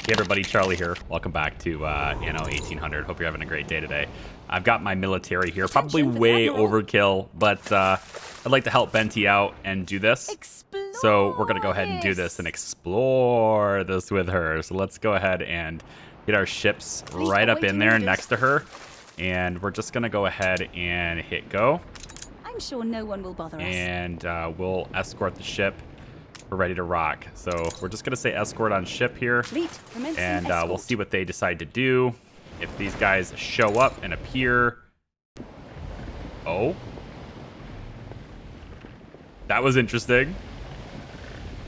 Hey everybody, Charlie here. Welcome back to Anno 1800. Hope you're having a great day today. I've got my military here, probably way overkill, but I'd like to help Benty out and do this. So we're gonna go ahead and do this and explore this with her. So let's go ahead and get our ships right up in there next to her. And we're just gonna go ahead and hit go. I'm sure no one will bother us. And we'll escort the ship. We're ready to rock. So we're just going to say escort on ship here. And we'll see what they decide to do. If these guys show up and appear. Oh. That was interesting.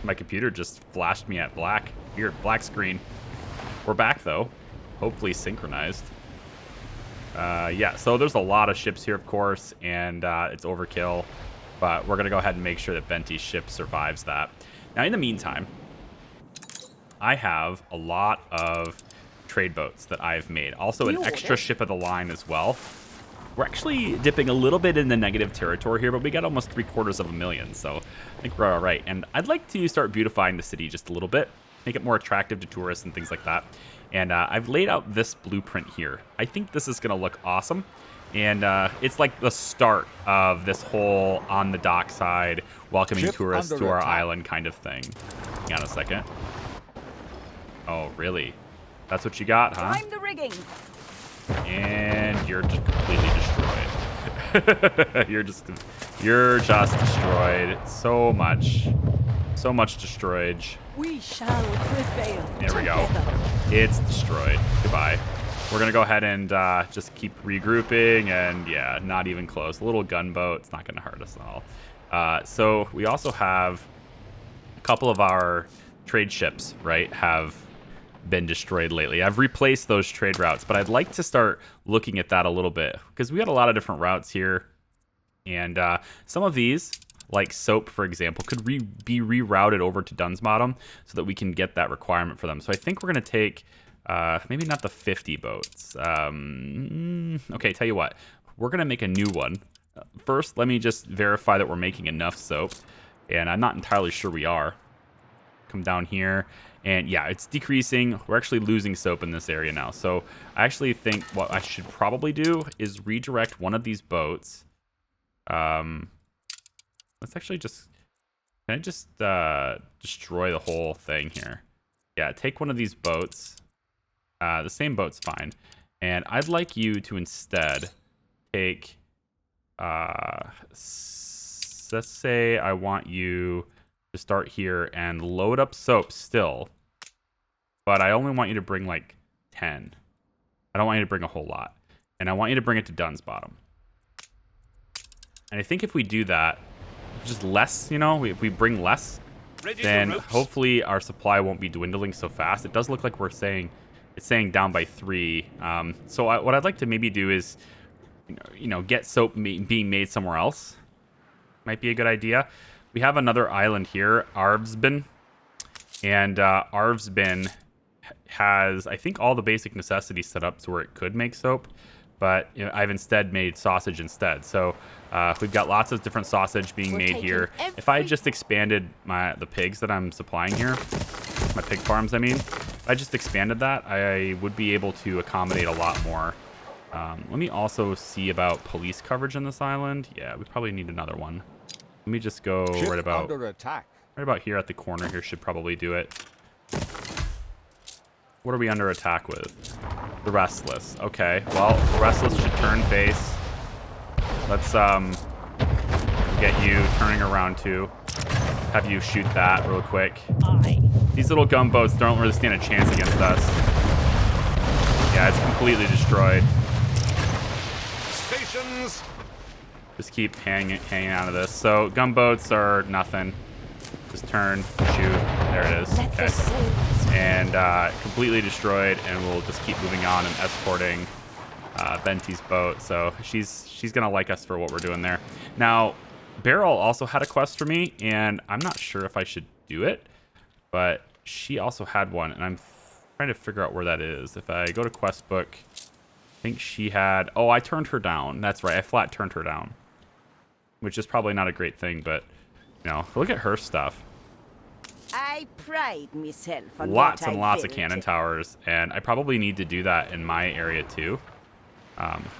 My computer just flashed me at black. Weird, black screen. We're back though. Hopefully synchronized. Yeah, so there's a lot of ships here, of course, and it's overkill. But we're going to go ahead and make sure that Benty's ship survives that. Now, in the meantime, I have a lot of trade boats that I've made. Also, an extra ship of the line as well. We're actually dipping a little bit in the negative territory here, but we got almost 750,000, so I think we're all right. And I'd like to start beautifying the city just a little bit, make it more attractive to tourists and things like that. And I've laid out this blueprint here. I think this is going to look awesome. And it's like the start of this whole on the dock side, welcoming tourists to our island kind of thing. Hang on a second. Oh, really? That's what you got, huh? Climb the rigging. And you're just completely destroyed. you're just destroyed. So much destroyed. We shall prevail. There we go. It's destroyed. Goodbye. We're going to go ahead and just keep regrouping, and yeah, not even close. A little gunboat. It's not going to hurt us at all. So we also have a couple of our trade ships, right, have been destroyed lately. I've replaced those trade routes, but I'd like to start looking at that a little bit because we got a lot of different routes here. And some of these, like soap, for example, could be rerouted over to Dunsbottom so that we can get that requirement for them. So I think we're going to take... maybe not the 50 boats. Okay, tell you what. We're going to make a new one. First, let me just verify that we're making enough soap. And I'm not entirely sure we are. Come down here. And yeah, it's decreasing. We're actually losing soap in this area now. So I actually think what I should probably do is redirect one of these boats. Let's actually just... Can I just destroy the whole thing here? Yeah, take one of these boats. The same boat's fine. And I'd like you to instead take, let's say I want you to start here and load up soap still. But I only want you to bring like 10. I don't want you to bring a whole lot. And I want you to bring it to Dunsbottom. And I think if we do that, just less, you know, if we bring less, then hopefully our supply won't be dwindling so fast. It does look like it's saying down by 3. So what I'd like to maybe do is, you know, get soap being made somewhere else. Might be a good idea. We have another island here, Arvsbin. And Arvsbin has, I think, all the basic necessities set up to where it could make soap. But you know, I've instead made sausage instead. So we've got lots of different sausage being made here. If I just expanded the pigs that I'm supplying here, my pig farms, I mean, if I just expanded that, I would be able to accommodate a lot more. Let me also see about police coverage on this island. Yeah, we probably need another one. Let me just go right about here at the corner here should probably do it. What are we under attack with? The Restless. Okay, well, the Restless should turn face. Let's get you turning around too. Have you shoot that real quick. These little gunboats don't really stand a chance against us. Yeah, it's completely destroyed. Stations. Just keep hanging out of this. So gunboats are nothing. Just turn, shoot. There it is. Okay. And completely destroyed, and we'll just keep moving on and escorting Benty's boat. So she's gonna like us for what we're doing there. Now, Beryl also had a quest for me, and I'm not sure if I should do it, but she also had one, and I'm trying to figure out where that is. If I go to quest book, I think she had... Oh, I turned her down. That's right. I flat turned her down, which is probably not a great thing, but, you know, look at her stuff. I pride myself on Lots what and I lots of build. cannon towers, and I probably need to do that in my area too.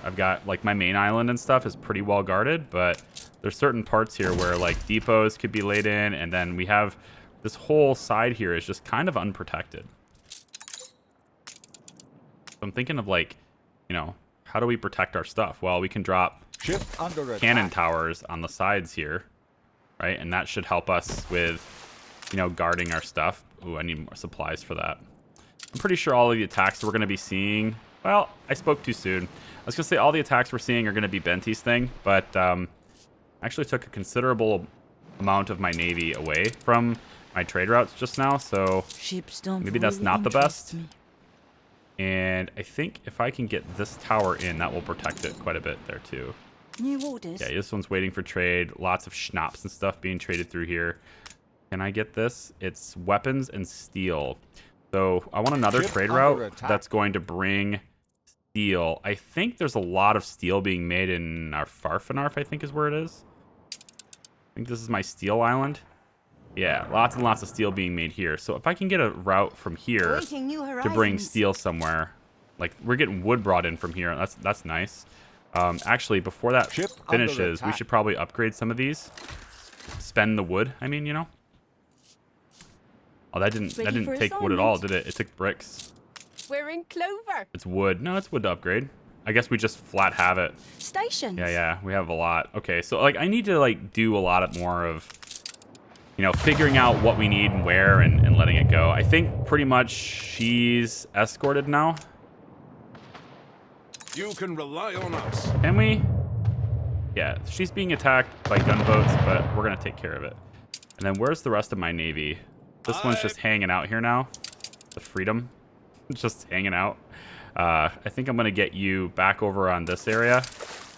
I've got, like, my main island and stuff is pretty well guarded, but there's certain parts here where, like, depots could be laid in, and then we have this whole side here is just kind of unprotected. So I'm thinking of, like, you know, how do we protect our stuff? Well, we can drop Ship under attack. cannon towers on the sides here, right? And that should help us with, you know, guarding our stuff. Ooh, I need more supplies for that. I'm pretty sure all of the attacks we're going to be seeing... Well, I spoke too soon. I was going to say all the attacks we're seeing are going to be Benty's thing, but I actually took a considerable amount of my navy away from my trade routes just now, so Ships don't maybe that's really not the interest best. me. And I think if I can get this tower in, that will protect it quite a bit there too. New orders. Yeah, this one's waiting for trade. Lots of schnapps and stuff being traded through here. Can I get this? It's weapons and steel. So I want another Ship trade under route attack. that's going to bring steel. I think there's a lot of steel being made in our Farfanarf, I think is where it is. I think this is my steel island. Yeah, lots and lots of steel being made here. So if I can get a route from here Awaiting new to bring horizons. steel somewhere, like we're getting wood brought in from here. That's nice. Actually, before that Ship under finishes, we attack. should probably upgrade some of these. Spend the wood. I mean, you know. Oh, that Ready didn't for take wood at all, assignment. did it? It took bricks. We're in clover. It's wood. No, it's wood to upgrade. I guess we just flat have it. Stations. Yeah, we have a lot. Okay, so like I need to like do a lot more of, you know, figuring out what we need and where and letting it go. I think pretty much she's escorted now. You can rely on us. Can we? Yeah, she's being attacked by gunboats, but we're gonna take care of it. And then where's the rest of my navy? This one's just hanging out here now. The Freedom, just hanging out. I think I'm gonna get you back over on this area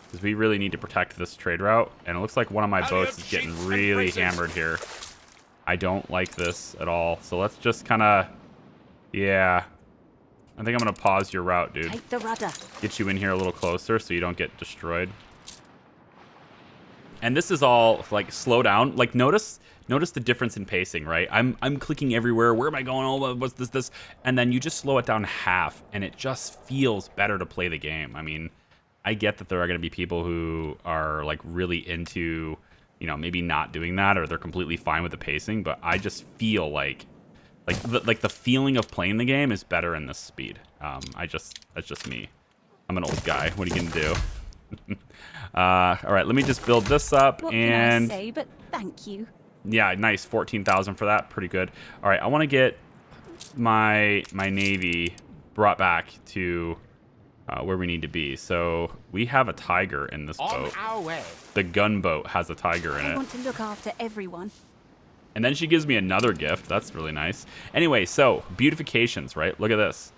because we really need to protect this trade route. And it looks like one of my boats is getting really hammered here. I don't like this at all. So let's just kind of, yeah. I think I'm gonna pause your route, dude. Take the rudder. Get you in here a little closer so you don't get destroyed. And this is all like slow down. Like notice the difference in pacing, right? I'm clicking everywhere. Where am I going? Oh, what's this? And then you just slow it down half, and it just feels better to play the game. I mean, I get that there are going to be people who are like really into, you know, maybe not doing that, or they're completely fine with the pacing. But I just feel like the feeling of playing the game is better in this speed. That's just me. I'm an old guy. What are you gonna do? All right, let me just build this up. What and can I say but thank you? yeah, nice. 14,000 for that. Pretty good. All right, I want to get my navy brought back to where we need to be. So we have a tiger in this On boat. our way. The gunboat has a tiger in I it. want to look after everyone. And then she gives me another gift. That's really nice. Anyway, so beautifications, right? Look at this.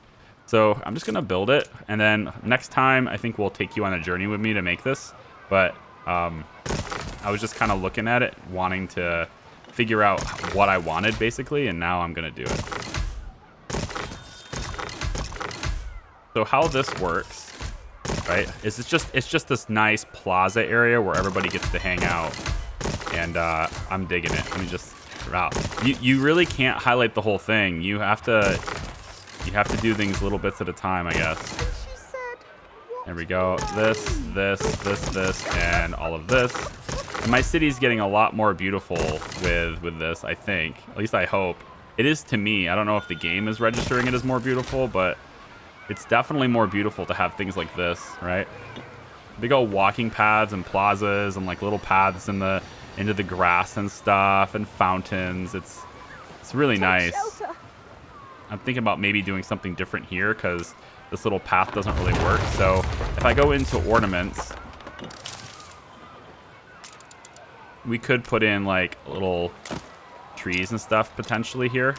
So I'm just going to build it. And then next time, I think we'll take you on a journey with me to make this. But I was just kind of looking at it, wanting to figure out what I wanted, basically. And now I'm going to do it. So how this works, right, is it's just this nice plaza area where everybody gets to hang out. And I'm digging it. Let me just... Wow. You really can't highlight the whole thing. You have to do things little bits at a time, I guess. There we go. This, and all of this. And my city's getting a lot more beautiful with this, I think. At least I hope. It is to me. I don't know if the game is registering it as more beautiful, but it's definitely more beautiful to have things like this, right? Big old walking paths and plazas and like little paths into the grass and stuff and fountains. It's really nice. Shelter. I'm thinking about maybe doing something different here because this little path doesn't really work. So if I go into ornaments, we could put in like little trees and stuff potentially here.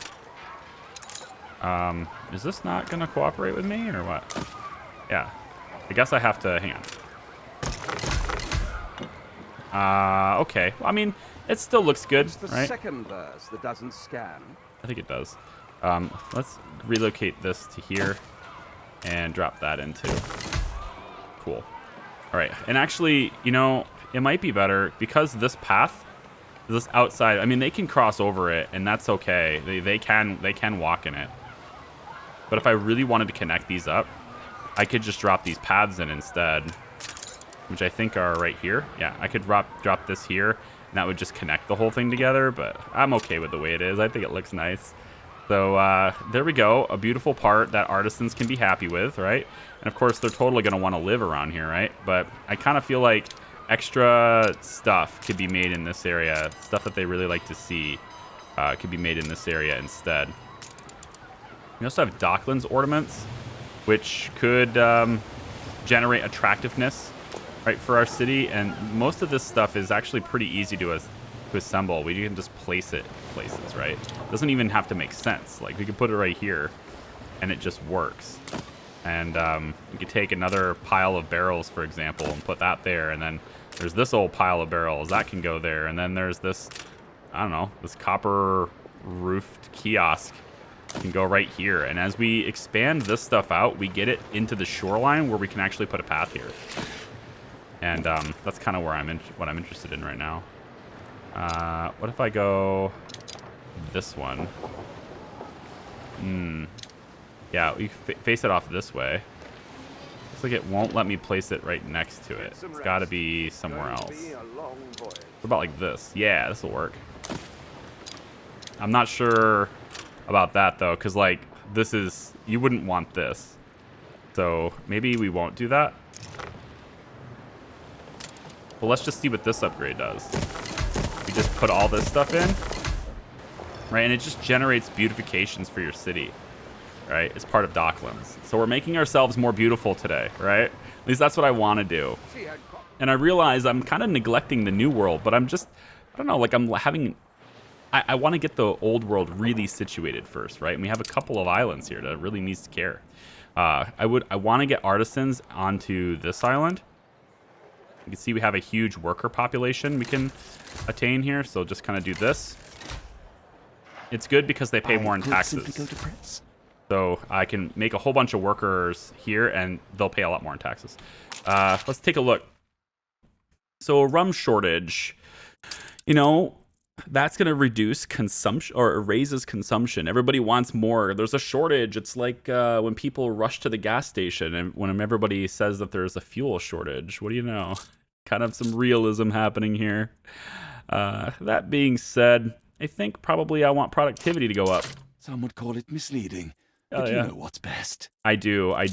Is this not going to cooperate with me or what? Yeah. I guess I have to, hang on. Okay. Well, I mean, it still looks good, It's the right? second verse that doesn't scan. I think it does. Let's relocate this to here and drop that into. Cool. All right. And actually, you know, it might be better because this path This outside, I mean, they can cross over it, and that's okay. They can walk in it. But if I really wanted to connect these up, I could just drop these paths in instead, which I think are right here. Yeah, I could drop this here, and that would just connect the whole thing together, but I'm okay with the way it is. I think it looks nice. So there we go, a beautiful part that artisans can be happy with, right? And of course, they're totally going to want to live around here, right? But I kind of feel like extra stuff could be made in this area. Stuff that they really like to see could be made in this area instead. We also have docklands ornaments, which could generate attractiveness, right, for our city. And most of this stuff is actually pretty easy to assemble. We can just place it places, right? It doesn't even have to make sense. Like, we could put it right here, and it just works. And we could take another pile of barrels, for example, and put that there. And then there's this old pile of barrels. That can go there. And then there's this, I don't know, this copper roofed kiosk can go right here. And as we expand this stuff out, we get it into the shoreline where we can actually put a path here. And that's kind of where what I'm interested in right now. What if I go this one? Yeah, we face it off this way. Looks like it won't let me place it right next to it. It's got to be somewhere else. What about like this? Yeah, this will work. I'm not sure about that though, because like this is, you wouldn't want this. So maybe we won't do that. But let's just see what this upgrade does. We just put all this stuff in, right? And it just generates beautifications for your city, right? It's part of docklands. So we're making ourselves more beautiful today, right? At least that's what I want to do. And I realize I'm kind of neglecting the new world, but I'm just, I don't know, like I'm having, I want to get the old world really situated first, right? And we have a couple of islands here that really needs to care. I want to get artisans onto this island. You can see we have a huge worker population we can attain here, so just kind of do this. It's good because they pay more in taxes. So I can make a whole bunch of workers here, and they'll pay a lot more in taxes. Let's take a look. So a rum shortage, you know, that's going to reduce consumption or raises consumption. Everybody wants more. There's a shortage. It's like when people rush to the gas station and when everybody says that there's a fuel shortage. What do you know? Kind of some realism happening here. That being said, I think probably I want productivity to go up. Some would call it misleading. But you know what's best. I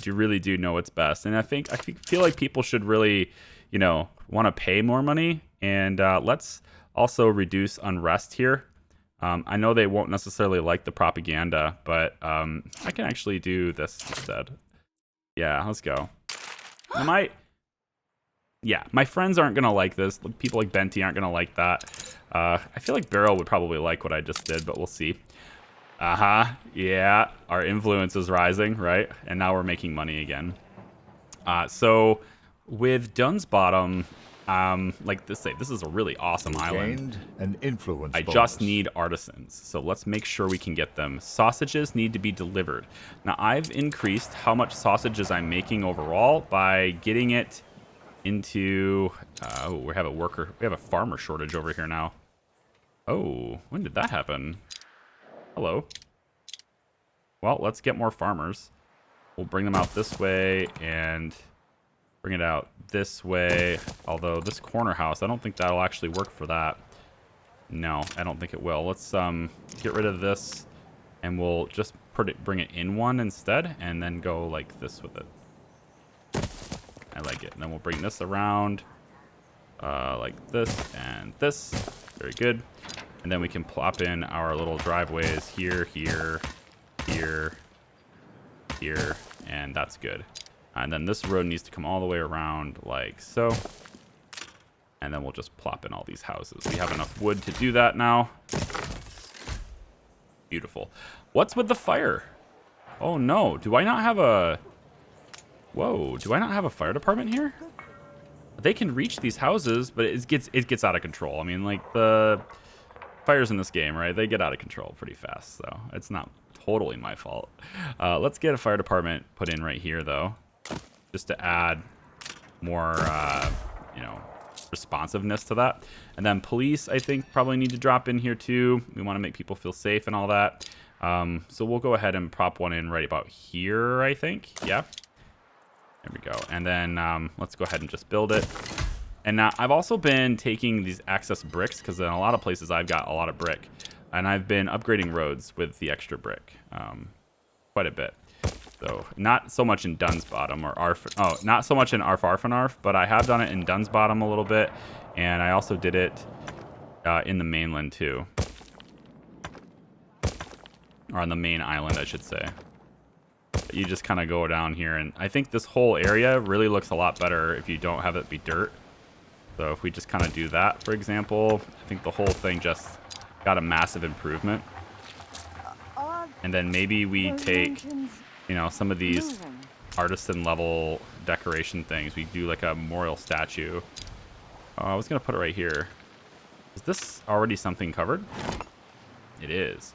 really do know what's best. And I feel like people should really, you know, want to pay more money. And let's also reduce unrest here. I know they won't necessarily like the propaganda, but I can actually do this instead. Yeah, let's go. My friends aren't going to like this. People like Benti aren't going to like that. I feel like Barrel would probably like what I just did, but we'll see. Yeah, our influence is rising, right? And now we're making money again. So with Dunn's Bottom, like this is a really awesome island. An influence I bonus. just need artisans, so let's make sure we can get them. Sausages need to be delivered. Now I've increased how much sausages I'm making overall by getting it into we have a farmer shortage over here now. Oh, when did that happen? Hello. Well, let's get more farmers. We'll bring them out this way and bring it out this way. Although this corner house, I don't think that'll actually work for that. No, I don't think it will. Let's get rid of this, and we'll just bring it in one instead, and then go like this with it. I like it. And then we'll bring this around like this and this. Very good. And then we can plop in our little driveways here, here, here, here, and that's good. And then this road needs to come all the way around like so. And then we'll just plop in all these houses. We have enough wood to do that now. Beautiful. What's with the fire? Oh no, do I not have a... Whoa, do I not have a fire department here? They can reach these houses, but it gets out of control. I mean, like, the fires in this game, right? They get out of control pretty fast, so it's not totally my fault. Let's get a fire department put in right here, though, just to add more, you know, responsiveness to that. And then police, I think, probably need to drop in here too. We want to make people feel safe and all that. So we'll go ahead and prop one in right about here, I think. Yeah. There we go. And then let's go ahead and just build it. And now I've also been taking these access bricks because in a lot of places I've got a lot of brick. And I've been upgrading roads with the extra brick quite a bit. So not so much in Duns Bottom or Arf. Oh, not so much in Arf, but I have done it in Duns Bottom a little bit. And I also did it in the mainland too. Or on the main island, I should say. You just kind of go down here. And I think this whole area really looks a lot better if you don't have it be dirt. So if we just kind of do that, for example, I think the whole thing just got a massive improvement. And then maybe we take, you know, some of these artisan level decoration things. We do like a memorial statue. I was going to put it right here. Is this already something covered? It is.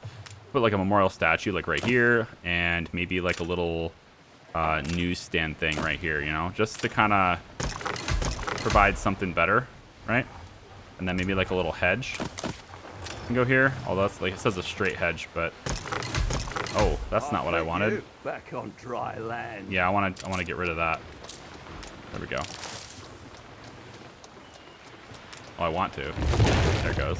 Put like a memorial statue like right here, and maybe like a little newsstand thing right here, you know, just to kind of provide something better, right? And then maybe like a little hedge can go here. Although that's like, it says a straight hedge, but oh, that's not what I wanted. Back on dry land. Yeah, I want to get rid of that. There we go. Oh, I want to. There it goes.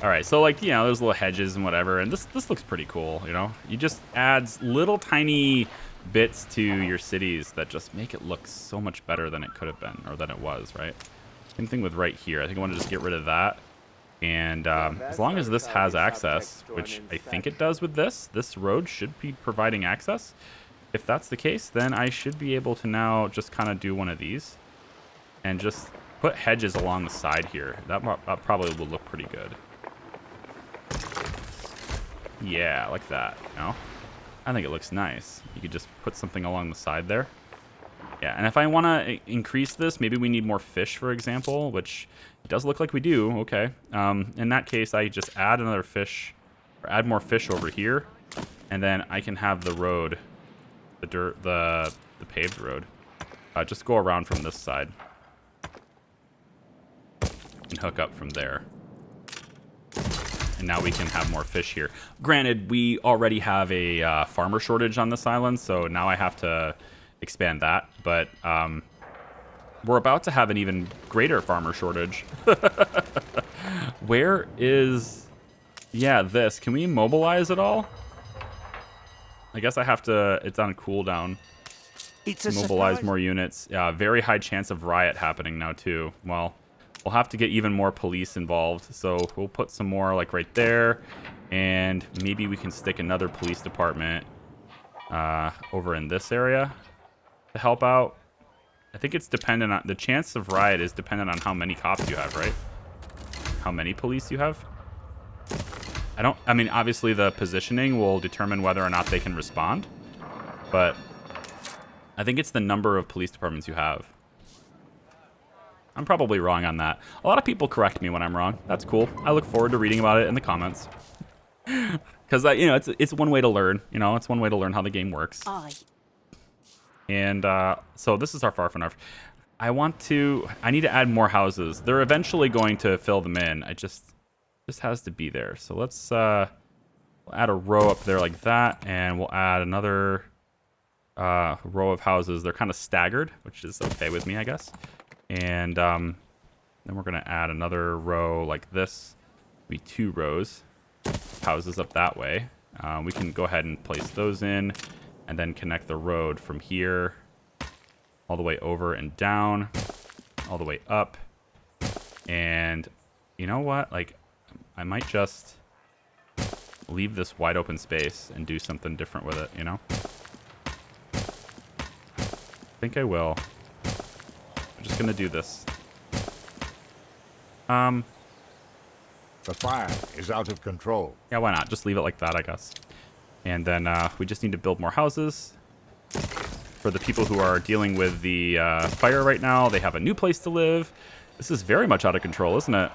All right, so like, you know, there's little hedges and whatever, and this looks pretty cool, you know? You just adds little tiny bits to your cities that just make it look so much better than it could have been, or than it was, right? Same thing with right here. I think I want to just get rid of that. And as long as this has access, which I think it does with this road should be providing access. If that's the case, then I should be able to now just kind of do one of these and just put hedges along the side here. That probably will look pretty good. Yeah, like that, you know? I think it looks nice. You could just put something along the side there. Yeah, and if I want to increase this, maybe we need more fish, for example, which it does look like we do. Okay. In that case, I just add another fish, or add more fish over here, and then I can have the road, the paved road, just go around from this side and hook up from there. And now we can have more fish here. Granted, we already have a farmer shortage on this island, so now I have to expand that. But we're about to have an even greater farmer shortage. Where is... Yeah, this. Can we mobilize it all? I guess I have to... It's on cooldown. It's a mobilize surprise. more units. Yeah, very high chance of riot happening now, too. Well... We'll have to get even more police involved, so we'll put some more like right there, and maybe we can stick another police department over in this area to help out. I think it's dependent on, the chance of riot is dependent on how many cops you have, right? How many police you have? I mean, obviously the positioning will determine whether or not they can respond, but I think it's the number of police departments you have. I'm probably wrong on that. A lot of people correct me when I'm wrong. That's cool. I look forward to reading about it in the comments. Because, you know, it's one way to learn. You know, it's one way to learn how the game works. Aye. And so this is our far from Arf. I need to add more houses. They're eventually going to fill them in. It just has to be there. So let's we'll add a row up there like that. And we'll add another row of houses. They're kind of staggered, which is okay with me, I guess. And then we're going to add another row like this. Be 2 rows. Houses up that way. We can go ahead and place those in. And then connect the road from here. All the way over and down. All the way up. And you know what? Like, I might just leave this wide open space and do something different with it, you know? I think I will. I'm just gonna do this. The fire is out of control. Yeah, why not? Just leave it like that, I guess. And then we just need to build more houses. For the people who are dealing with the fire right now, they have a new place to live. This is very much out of control, isn't it?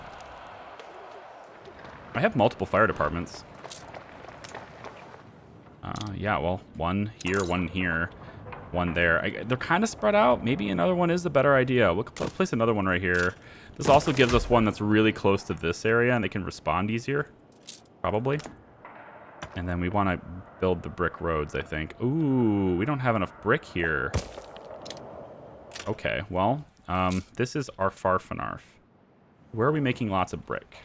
I have multiple fire departments. Yeah, well, one here, one here. one there. They're kind of spread out. Maybe another one is the better idea. We'll place another one right here. This also gives us one that's really close to this area, and they can respond easier, probably. And then we want to build the brick roads, I think. Ooh, we don't have enough brick here. Okay, well, this is our Farfanarf. Where are we making lots of brick?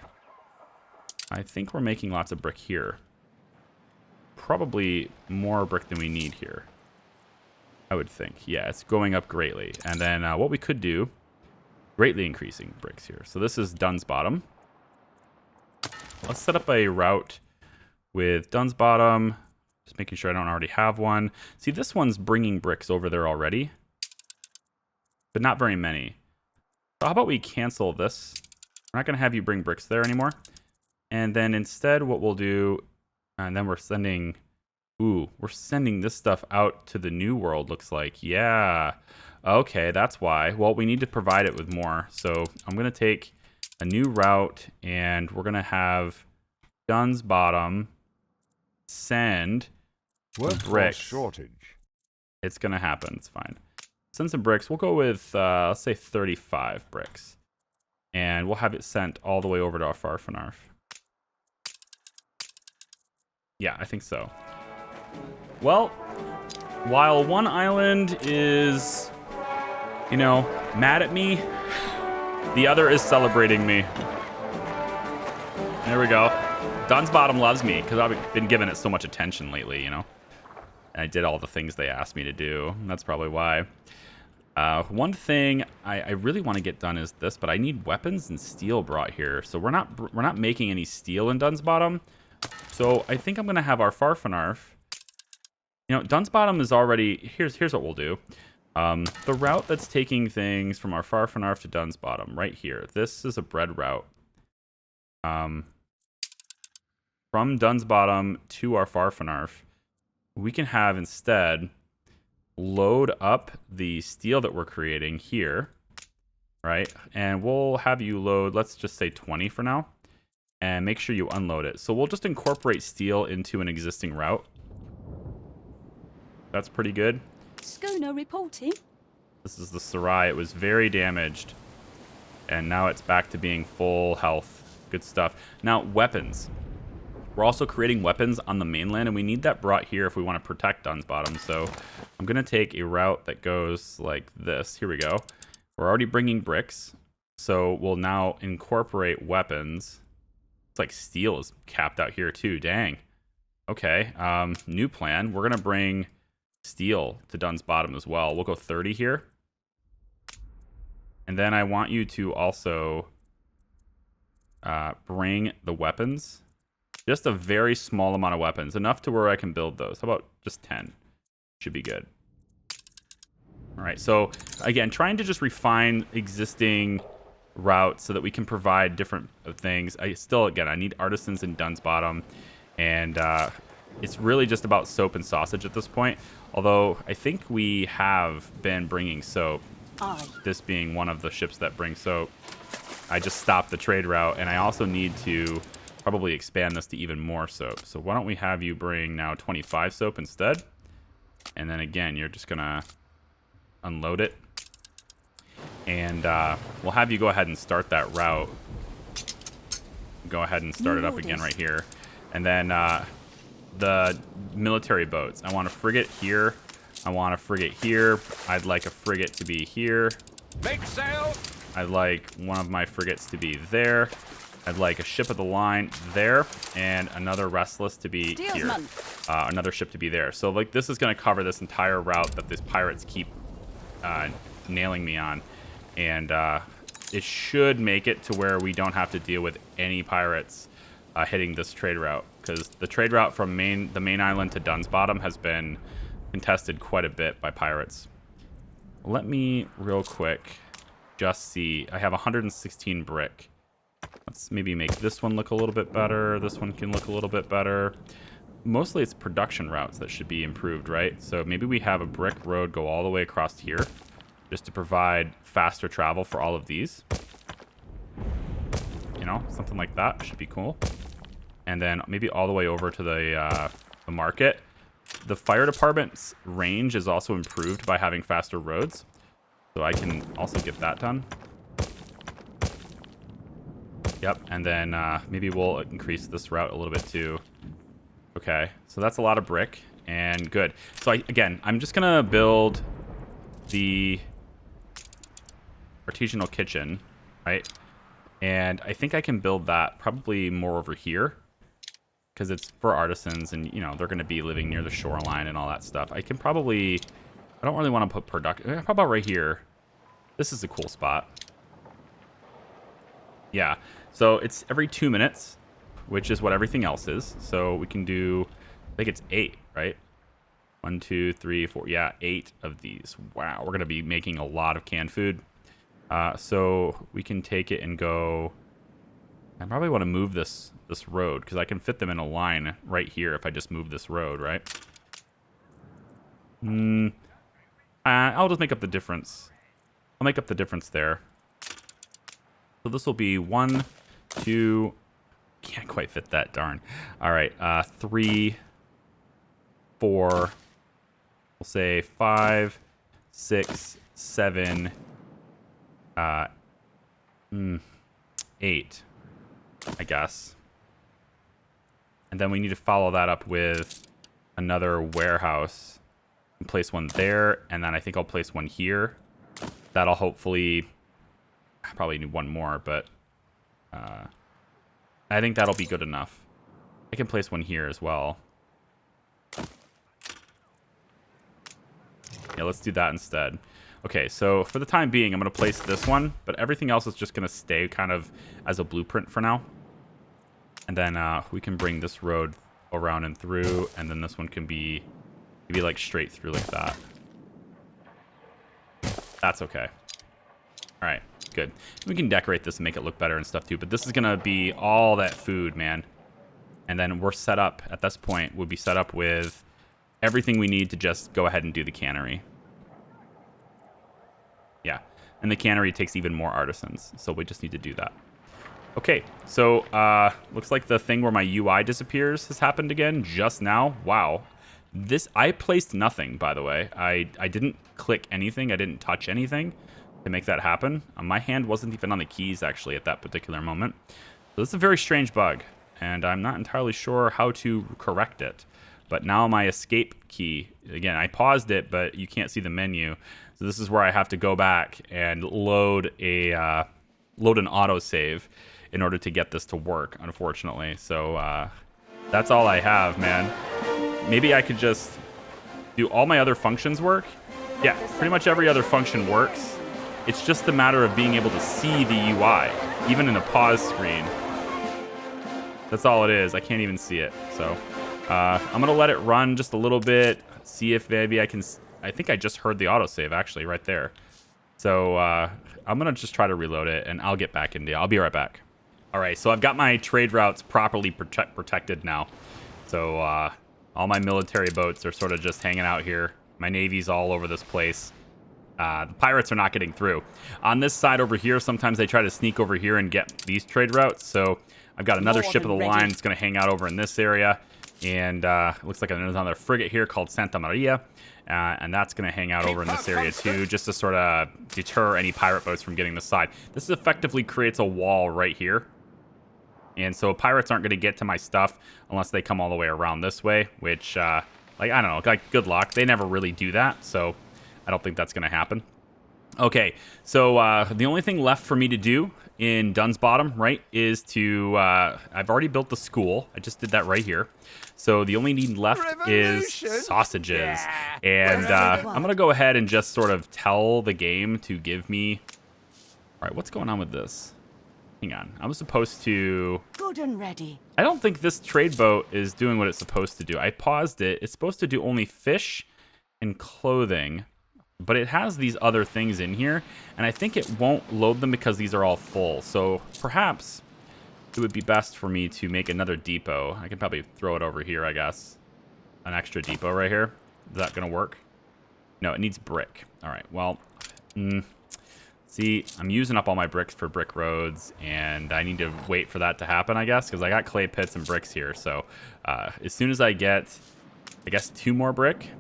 I think we're making lots of brick here. Probably more brick than we need here, I would think. Yeah, it's going up greatly. And then what we could do, greatly increasing bricks here. So this is Dunn's Bottom. Let's set up a route with Dunn's Bottom. Just making sure I don't already have one. See, this one's bringing bricks over there already, but not very many. So how about we cancel this? We're not going to have you bring bricks there anymore. And then instead what we'll do, and then we're sending, we're sending this stuff out to the new world, looks like. Yeah. Okay, that's why. Well, we need to provide it with more. So I'm going to take a new route, and we're going to have Dunn's Bottom send bricks. Shortage. It's going to happen. It's fine. Send some bricks. We'll go with, let's say 35 bricks. And we'll have it sent all the way over to our Farfanarf. Yeah, I think so. Well, while one island is, you know, mad at me, the other is celebrating me. There we go. Dunn's Bottom loves me because I've been giving it so much attention lately, you know. And I did all the things they asked me to do. That's probably why. One thing I really want to get done is this, but I need weapons and steel brought here. So we're not making any steel in Dunn's Bottom. So I think I'm gonna have our Farfanarf. You know, Dunn's Bottom is already. Here's what we'll do. The route that's taking things from our Farfanarf to Dunn's Bottom, right here. This is a bread route. From Dunn's Bottom to our Farfanarf, we can have instead load up the steel that we're creating here, right? And we'll have you load, let's just say 20 for now, and make sure you unload it. So we'll just incorporate steel into an existing route. That's pretty good. Schooner reporting. This is the Sarai. It was very damaged, and now it's back to being full health. Good stuff. Now, weapons. We're also creating weapons on the mainland, and we need that brought here if we want to protect Dunn's Bottom. So I'm going to take a route that goes like this. Here we go. We're already bringing bricks, so we'll now incorporate weapons. It's like steel is capped out here too. Dang. Okay. New plan. We're going to bring steel to Dunn's Bottom as well. We'll go 30 here. And then I want you to also bring the weapons. Just a very small amount of weapons. Enough to where I can build those. How about just 10? Should be good. All right. So, again, trying to just refine existing routes so that we can provide different things. I need artisans in Dunn's Bottom. And it's really just about soap and sausage at this point. Although, I think we have been bringing soap. Aye. This being one of the ships that bring soap. I just stopped the trade route. And I also need to probably expand this to even more soap. So why don't we have you bring now 25 soap instead? And then again, you're just gonna unload it. And we'll have you go ahead and start that route. Go ahead and start it up again right here. And then the military boats. I want a frigate here. I want a frigate here. I'd like a frigate to be here. Make sail! I'd like one of my frigates to be there. I'd like a ship of the line there, and another restless to be here. Another ship to be there. So, like, this is going to cover this entire route that these pirates keep nailing me on. And it should make it to where we don't have to deal with any pirates hitting this trade route. Because the trade route from the main island to Dunn's Bottom has been contested quite a bit by pirates. Let me, real quick, just see. I have 116 brick. Let's maybe make this one look a little bit better. This one can look a little bit better. Mostly it's production routes that should be improved, right? So maybe we have a brick road go all the way across here just to provide faster travel for all of these. You know, something like that should be cool. And then maybe all the way over to the market. the fire department's range is also improved by having faster roads. So I can also get that done. Yep, and then maybe we'll increase this route a little bit too. Okay, so that's a lot of brick, and good. So again, I'm just gonna build the artisanal kitchen, right? And I think I can build that probably more over here because it's for artisans, and you know they're gonna be living near the shoreline and all that stuff. I can probably, I don't really want to put production. How about right here? This is a cool spot. Yeah, so it's every 2 minutes, which is what everything else is. So we can do, I think it's 8, right? 1, 2, 3, 4. Yeah, 8 of these. Wow, we're going to be making a lot of canned food. So we can take it and go. I probably want to move this road because I can fit them in a line right here if I just move this road, right? I'll just make up the difference. I'll make up the difference there. So this will be 1, 2. Can't quite fit that, darn. All right, 3, 4. We'll say 5, 6, 7, 8, I guess. And then we need to follow that up with another warehouse. And place one there, and then I think I'll place one here. That'll hopefully, I probably need one more, but I think that'll be good enough. I can place one here as well. Yeah, let's do that instead. Okay, so for the time being, I'm going to place this one, but everything else is just going to stay kind of as a blueprint for now. And then we can bring this road around and through, and then this one can be maybe like straight through like that. That's okay. All right, good. We can decorate this and make it look better and stuff too, but this is going to be all that food, man. And then we're set up, at this point, we'll be set up with everything we need to just go ahead and do the cannery. Yeah, and the cannery takes even more artisans, so we just need to do that. Okay, so looks like the thing where my UI disappears has happened again just now. Wow. I placed nothing, by the way. I didn't click anything. I didn't touch anything to make that happen. My hand wasn't even on the keys, actually, at that particular moment. So this is a very strange bug, and I'm not entirely sure how to correct it. But now my escape key, again, I paused it, but you can't see the menu. So this is where I have to go back and load an autosave in order to get this to work, unfortunately. So that's all I have, man. Maybe I could just do all my other functions work. Yeah, pretty much every other function works. It's just a matter of being able to see the UI, even in the pause screen. That's all it is. I can't even see it. So I'm going to let it run just a little bit, see if maybe I can... I think I just heard the autosave, actually, right there. So I'm going to just try to reload it, and I'll get back into it. I'll be right back. All right, so I've got my trade routes properly protected now. So all my military boats are sort of just hanging out here. My navy's all over this place. The pirates are not getting through. On this side over here, sometimes they try to sneak over here and get these trade routes. So I've got another ship of the line that's going to hang out over in this area. And it looks like there's another frigate here called Santa Maria. And that's going to hang out over in this area too, just to sort of deter any pirate boats from getting this side. This effectively creates a wall right here. And so pirates aren't going to get to my stuff unless they come all the way around this way, which, like, I don't know, like, good luck. They never really do that, so I don't think that's going to happen. Okay, so the only thing left for me to do in Dunn's Bottom, right, is to, I've already built the school. I just did that right here. So the only need left is sausages. Yeah. And I'm going to go ahead and just sort of tell the game to give me... All right, what's going on with this? Hang on. I was supposed to... Good and ready. I don't think this trade boat is doing what it's supposed to do. I paused it. It's supposed to do only fish and clothing. But it has these other things in here, and I think it won't load them because these are all full. So perhaps it would be best for me to make another depot. I can probably throw it over here, I guess. An extra depot right here. Is that going to work? No, it needs brick. All right, well, see, I'm using up all my bricks for brick roads, and I need to wait for that to happen, I guess, because I got clay pits and bricks here. So as soon as I get I guess 2 more brick.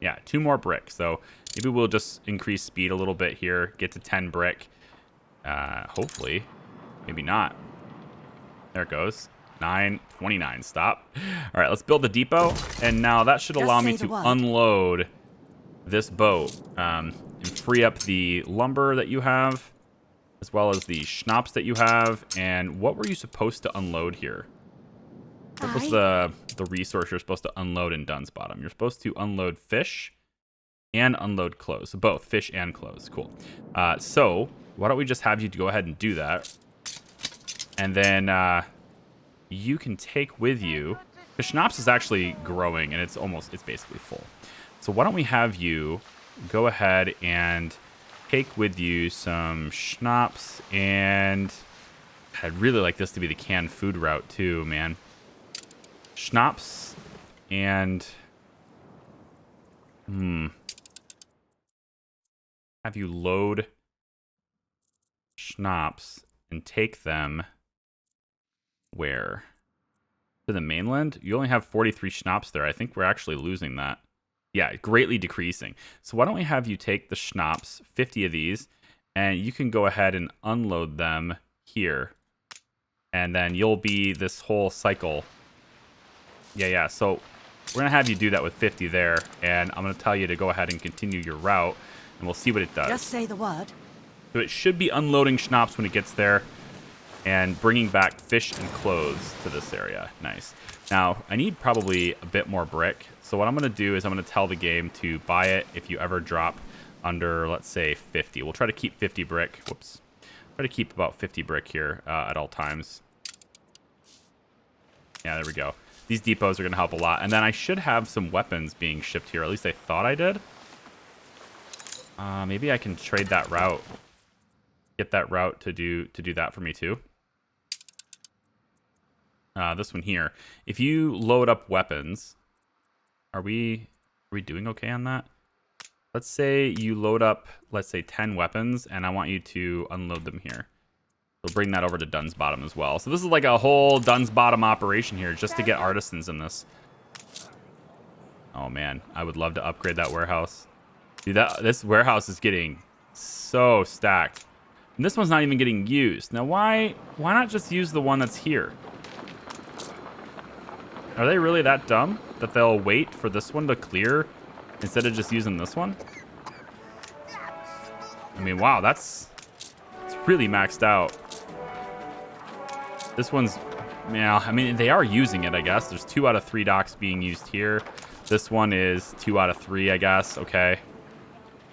Yeah, 2 more brick. So maybe we'll just increase speed a little bit here. Get to 10 brick. Hopefully. Maybe not. There it goes. 9:29. Stop. All right, let's build the depot. And now that should allow me to unload this boat and free up the lumber that you have, as well as the schnapps that you have. And what were you supposed to unload here? What was the resource you're supposed to unload in Dunn's Bottom? You're supposed to unload fish and unload clothes. So both fish and clothes. Cool. So why don't we just have you go ahead and do that? And then you can take with you, the schnapps is actually growing and it's basically full. So why don't we have you go ahead and take with you some schnapps, and I'd really like this to be the canned food route too, man. Schnapps and have you load schnapps and take them where? To the mainland? You only have 43 schnapps there. I think we're actually losing that. Yeah, greatly decreasing. So why don't we have you take the schnapps, 50 of these, and you can go ahead and unload them here. And then you'll be this whole cycle. Yeah. So we're going to have you do that with 50 there. And I'm going to tell you to go ahead and continue your route. And we'll see what it does. Just say the word. So it should be unloading schnapps when it gets there. And bringing back fish and clothes to this area. Nice. Now, I need probably a bit more brick. So what I'm going to do is I'm going to tell the game to buy it if you ever drop under, let's say, 50. We'll try to keep 50 brick. Whoops. Try to keep about 50 brick here at all times. Yeah, there we go. These depots are going to help a lot. And then I should have some weapons being shipped here. At least I thought I did. Maybe I can trade that route. Get that route to do that for me too. This one here. If you load up weapons, are we doing okay on that? Let's say you load up, let's say 10 weapons, and I want you to unload them here. We'll bring that over to Dunn's Bottom as well. So this is like a whole Dunn's Bottom operation here just to get artisans in this. Oh man, I would love to upgrade that warehouse. Dude, this warehouse is getting so stacked. And this one's not even getting used. Now why not just use the one that's here? Are they really that dumb that they'll wait for this one to clear instead of just using this one? I mean, wow, it's really maxed out. This one's, yeah, I mean, they are using it, I guess. There's 2 out of 3 docks being used here. This one is 2 out of 3, I guess. Okay.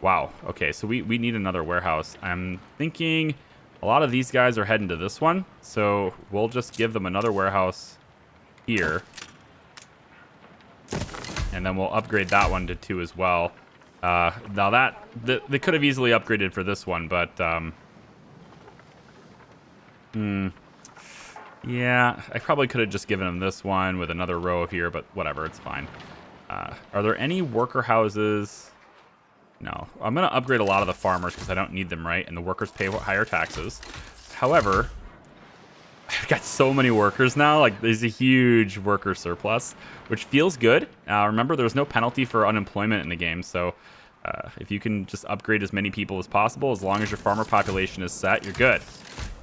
Wow. Okay, so we need another warehouse. I'm thinking a lot of these guys are heading to this one. So we'll just give them another warehouse here. And then we'll upgrade that one to 2 as well. Now they could have easily upgraded for this one, but yeah, I probably could have just given them this one with another row here, but whatever, it's fine. Are there any worker houses? No. I'm going to upgrade a lot of the farmers because I don't need them, right? And the workers pay higher taxes. However, I've got so many workers now. Like, there's a huge worker surplus, which feels good. Remember, there's no penalty for unemployment in the game, so if you can just upgrade as many people as possible, as long as your farmer population is set, you're good.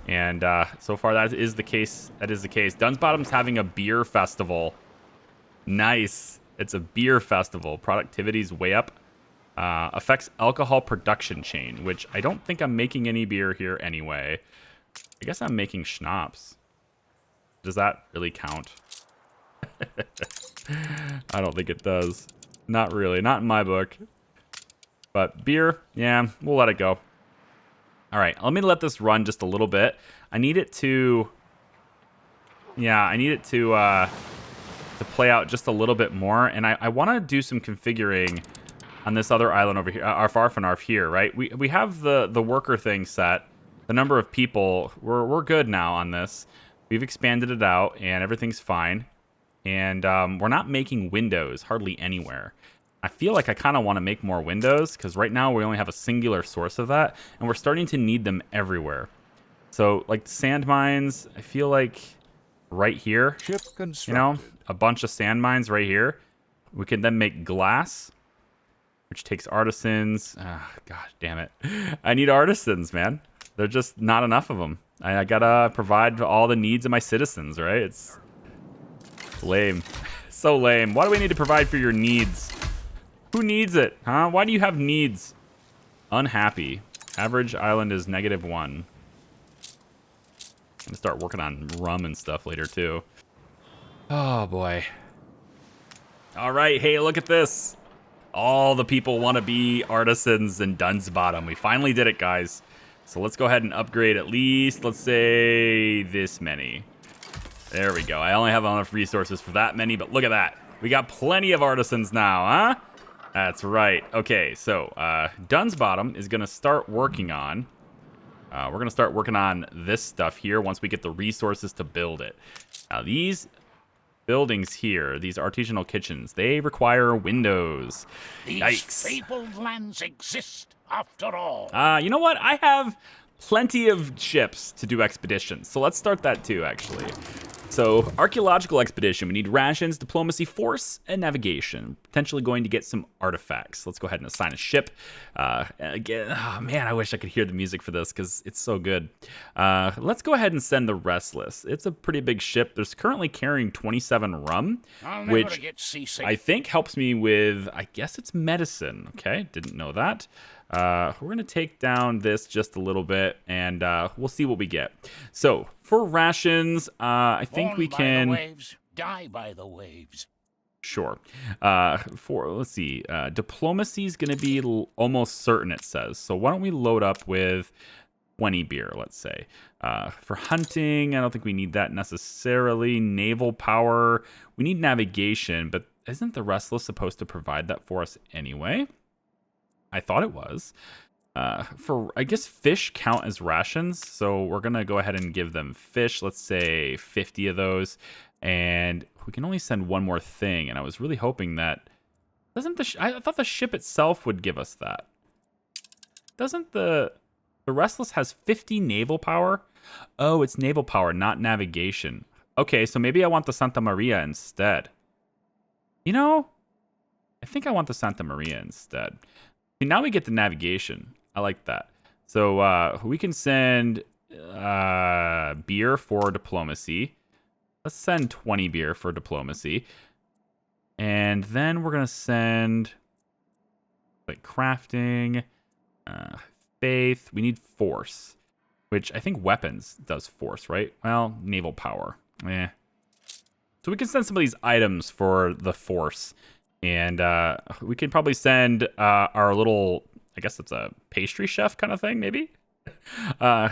And so far, that is the case. That is the case. Dunn's Bottom's having a beer festival. Nice. It's a beer festival. Productivity's way up. Affects alcohol production chain, which I don't think I'm making any beer here anyway. I guess I'm making schnapps. Does that really count? I don't think it does. Not really. Not in my book. But beer, yeah, we'll let it go. All right, let me let this run just a little bit. I need it to... Yeah, I need it to play out just a little bit more. And I want to do some configuring on this other island over here, our Farfanarf here, right? We have the worker thing set. The number of people, we're good now on this. We've expanded it out, and everything's fine. And we're not making windows hardly anywhere. I feel like I kind of want to make more windows, because right now we only have a singular source of that, and we're starting to need them everywhere. So, like, sand mines, I feel like right here, Ship constructed. you know, a bunch of sand mines right here. we can then make glass, which takes artisans. God damn it. I need artisans, man. There's just not enough of them. I gotta provide all the needs of my citizens, right? It's lame. So lame. Why do we need to provide for your needs? Who needs it, huh? Why do you have needs? Unhappy. Average island is -1. I'm gonna start working on rum and stuff later, too. Oh, boy. All right, hey, look at this. All the people want to be artisans in Dunsbottom. We finally did it, guys. So let's go ahead and upgrade at least, let's say, this many. There we go. I only have enough resources for that many, but look at that. We got plenty of artisans now, huh? That's right. Okay, so Dunsbottom is going to start working on... we're going to start working on this stuff here once we get the resources to build it. Now, these buildings here, these artisanal kitchens, they require windows. These Yikes. fabled lands exist after all. You know what? I have plenty of ships to do expeditions, so let's start that too, actually. So, archaeological expedition, we need rations, diplomacy, force, and navigation. Potentially going to get some artifacts. Let's go ahead and assign a ship. Again, oh man, I wish I could hear the music for this because it's so good. Let's go ahead and send the Restless. It's a pretty big ship. There's currently carrying 27 rum, which I think helps me with, I guess it's medicine. Okay, didn't know that. We're going to take down this just a little bit, and we'll see what we get. So, for rations, I think we can... Born by the waves, die by the waves. Sure. Let's see, diplomacy is going to be almost certain, it says. So why don't we load up with 20 beer, let's say. For hunting, I don't think we need that necessarily. Naval power, we need navigation, but isn't the Restless supposed to provide that for us anyway? I thought it was. I guess fish count as rations, so we're gonna go ahead and give them fish. Let's say 50 of those, and we can only send one more thing. And I was really hoping that I thought the ship itself would give us that. Doesn't the Restless has 50 naval power? Oh, it's naval power, not navigation. Okay, so maybe I want the Santa Maria instead. You know, I think I want the Santa Maria instead. See, now we get the navigation. I like that. So we can send beer for diplomacy. Let's send 20 beer for diplomacy. And then we're going to send like crafting, faith. We need force, which I think weapons does force, right? Well, naval power. So we can send some of these items for the force. And we can probably send our little, I guess it's a pastry chef kind of thing, maybe?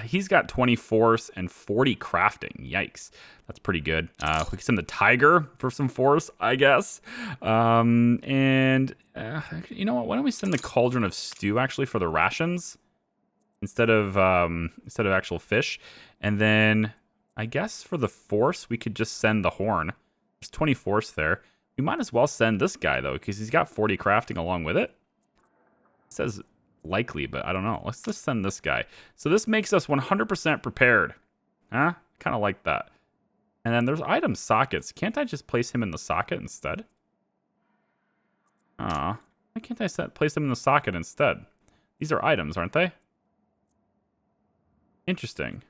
He's got 20 force and 40 crafting. Yikes. That's pretty good. We can send the tiger for some force, I guess. And you know what? Why don't we send the cauldron of stew, actually, for the rations instead of actual fish? And then I guess for the force, we could just send the horn. There's 20 force there. We might as well send this guy, though, because he's got 40 crafting along with it. It says likely, but I don't know. Let's just send this guy. So this makes us 100% prepared. Huh? Kind of like that. And then there's item sockets. Can't I just place him in the socket instead? Why can't I place him in the socket instead? These are items, aren't they? Interesting.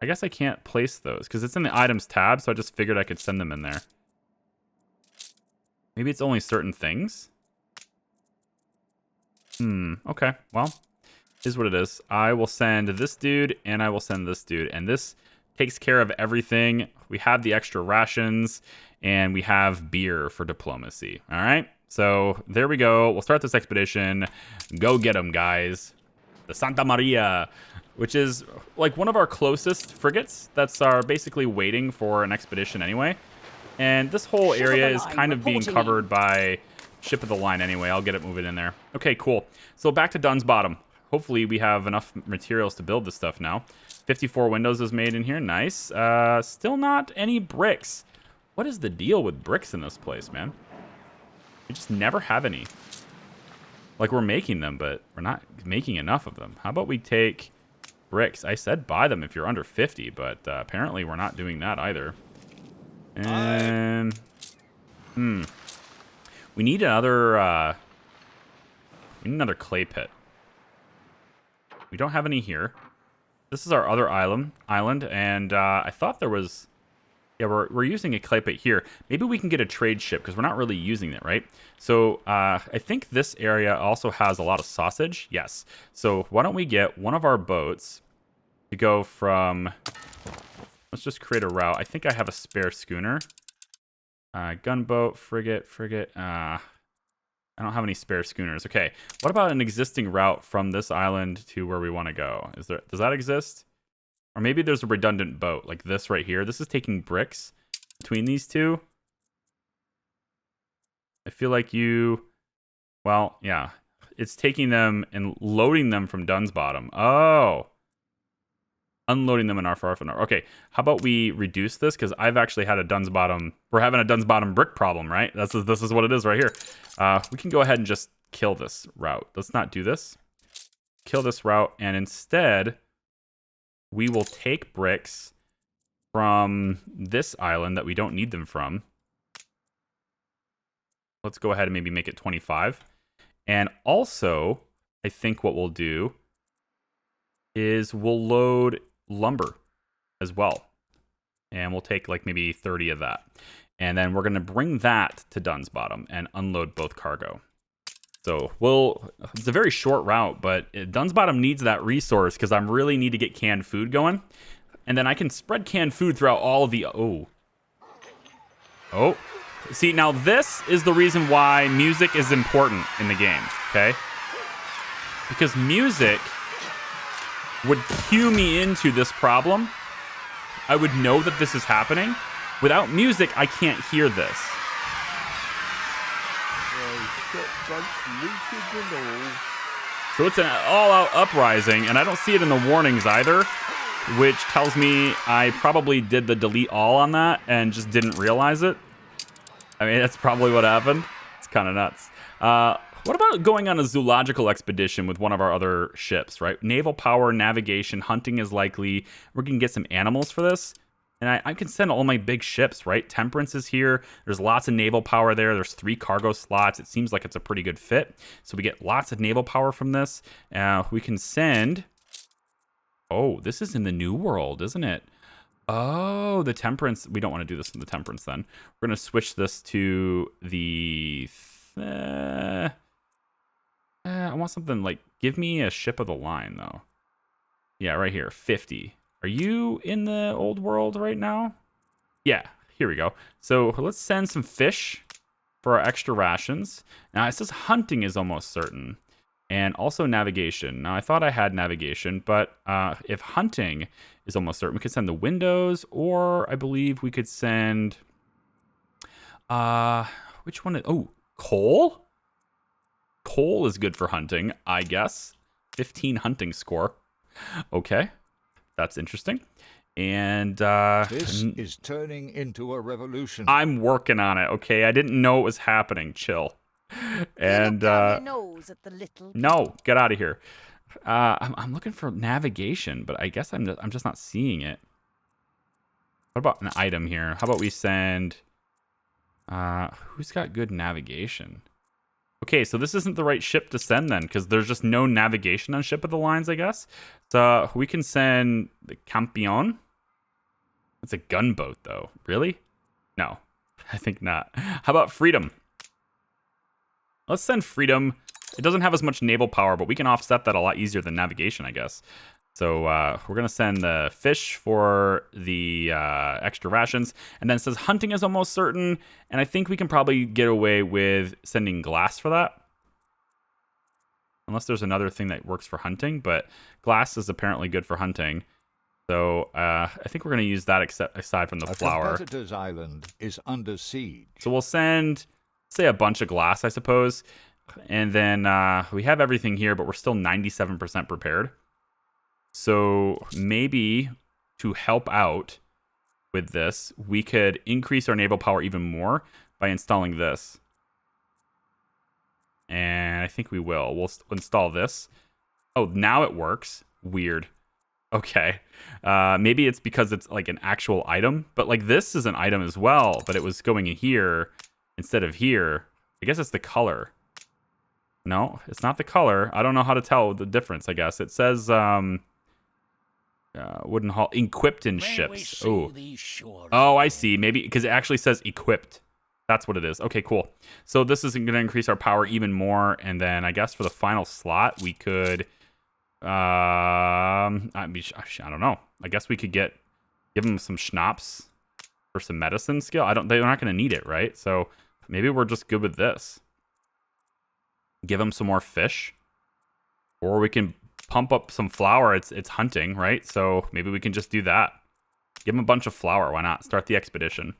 I guess I can't place those because it's in the items tab, so I just figured I could send them in there. Maybe it's only certain things. Okay. Well, is what it is. I will send this dude, and I will send this dude. And this takes care of everything. We have the extra rations, and we have beer for diplomacy. All right? So there we go. We'll start this expedition. Go get them, guys. The Santa Maria, which is like one of our closest frigates that's basically waiting for an expedition anyway. And this whole area is kind of being covered by ship of the line anyway. I'll get it moving in there. Okay, cool. So back to Dunsbottom. Hopefully we have enough materials to build this stuff now. 54 windows is made in here. Nice. Still not any bricks. What is the deal with bricks in this place, man? We just never have any. Like, we're making them, but we're not making enough of them. How about we take bricks? I said buy them if you're under 50, but apparently we're not doing that either. And We need another clay pit. We don't have any here. This is our other island, and I thought there was... Yeah, we're using a clay pit here. Maybe we can get a trade ship, because we're not really using it, right? So I think this area also has a lot of sausage. Yes. So why don't we get one of our boats to go from... Let's just create a route. I think I have a spare schooner. Gunboat, frigate. I don't have any spare schooners. Okay. What about an existing route from this island to where we want to go? Does that exist? Or maybe there's a redundant boat, like this right here. This is taking bricks between these two. I feel like well, yeah. It's taking them and loading them from Dunn's Bottom. Oh. Unloading them in our Farfanar. Okay, how about we reduce this? Because I've actually had a Dunn's Bottom... We're having a Dunn's Bottom brick problem, right? This is what it is right here. We can go ahead and just kill this route. Let's not do this. Kill this route, and instead... we will take bricks from this island that we don't need them from. Let's go ahead and maybe make it 25. And also, I think what we'll do is we'll load lumber as well. And we'll take like maybe 30 of that. And then we're going to bring that to Dunn's Bottom and unload both cargo. So it's a very short route, but Dunn's Bottom needs that resource because I really need to get canned food going. And then I can spread canned food throughout all of the... Oh. See, now this is the reason why music is important in the game, okay? Because music would cue me into this problem. I would know that this is happening. Without music, I can't hear this. So it's an all-out uprising, and I don't see it in the warnings either, which tells me I probably did the delete all on that and just didn't realize it. I mean, that's probably what happened. It's kind of nuts. What about going on a zoological expedition with one of our other ships, right? Naval power, navigation, hunting is likely. We're going to get some animals for this. And I can send all my big ships, right? Temperance is here. There's lots of naval power there. There's 3 cargo slots. It seems like it's a pretty good fit. So we get lots of naval power from this. We can send... Oh, this is in the New World, isn't it? Oh, the Temperance. We don't want to do this in the Temperance then. We're going to switch this to the... I want something like... Give me a ship of the line, though. Yeah, right here. 50. Are you in the old world right now? Yeah, here we go. So let's send some fish for our extra rations. Now it says hunting is almost certain. And also navigation. Now I thought I had navigation, but if hunting is almost certain, we could send the windows, or I believe we could send... which one? Oh, coal? Coal is good for hunting, I guess. 15 hunting score. Okay. That's interesting. And this is turning into a revolution. I'm working on it, okay? I didn't know it was happening. Chill. And no, get out of here. I'm looking for navigation, but I guess I'm just not seeing it. What about an item here? How about we send who's got good navigation? Okay, so this isn't the right ship to send then, because there's just no navigation on Ship of the Lines, I guess. So we can send the Campion. It's a gunboat, though. Really? No, I think not. How about Freedom? Let's send Freedom. It doesn't have as much naval power, but we can offset that a lot easier than navigation, I guess. So we're going to send the fish for the extra rations. And then it says hunting is almost certain. And I think we can probably get away with sending glass for that. Unless there's another thing that works for hunting. But glass is apparently good for hunting. So I think we're going to use that aside from the flour. A competitor's island is under siege. So we'll send, say, a bunch of glass, I suppose. And then we have everything here, but we're still 97% prepared. So maybe to help out with this, we could increase our naval power even more by installing this. And I think we will. We'll install this. Oh, now it works. Weird. Okay. Maybe it's because it's like an actual item. But like this is an item as well. But it was going in here instead of here. I guess it's the color. No, it's not the color. I don't know how to tell the difference, I guess. It says wooden hull equipped in ships. Oh. Oh, I see. Maybe because it actually says equipped. That's what it is. Okay, cool. So this is going to increase our power even more. And then I guess for the final slot, we could... I don't know. I guess we could give them some schnapps for some medicine skill. They're not going to need it, right? So maybe we're just good with this. Give them some more fish. Or we can pump up some flour. It's hunting, right? So maybe we can just do that. Give them a bunch of flour. Why not? Start the expedition.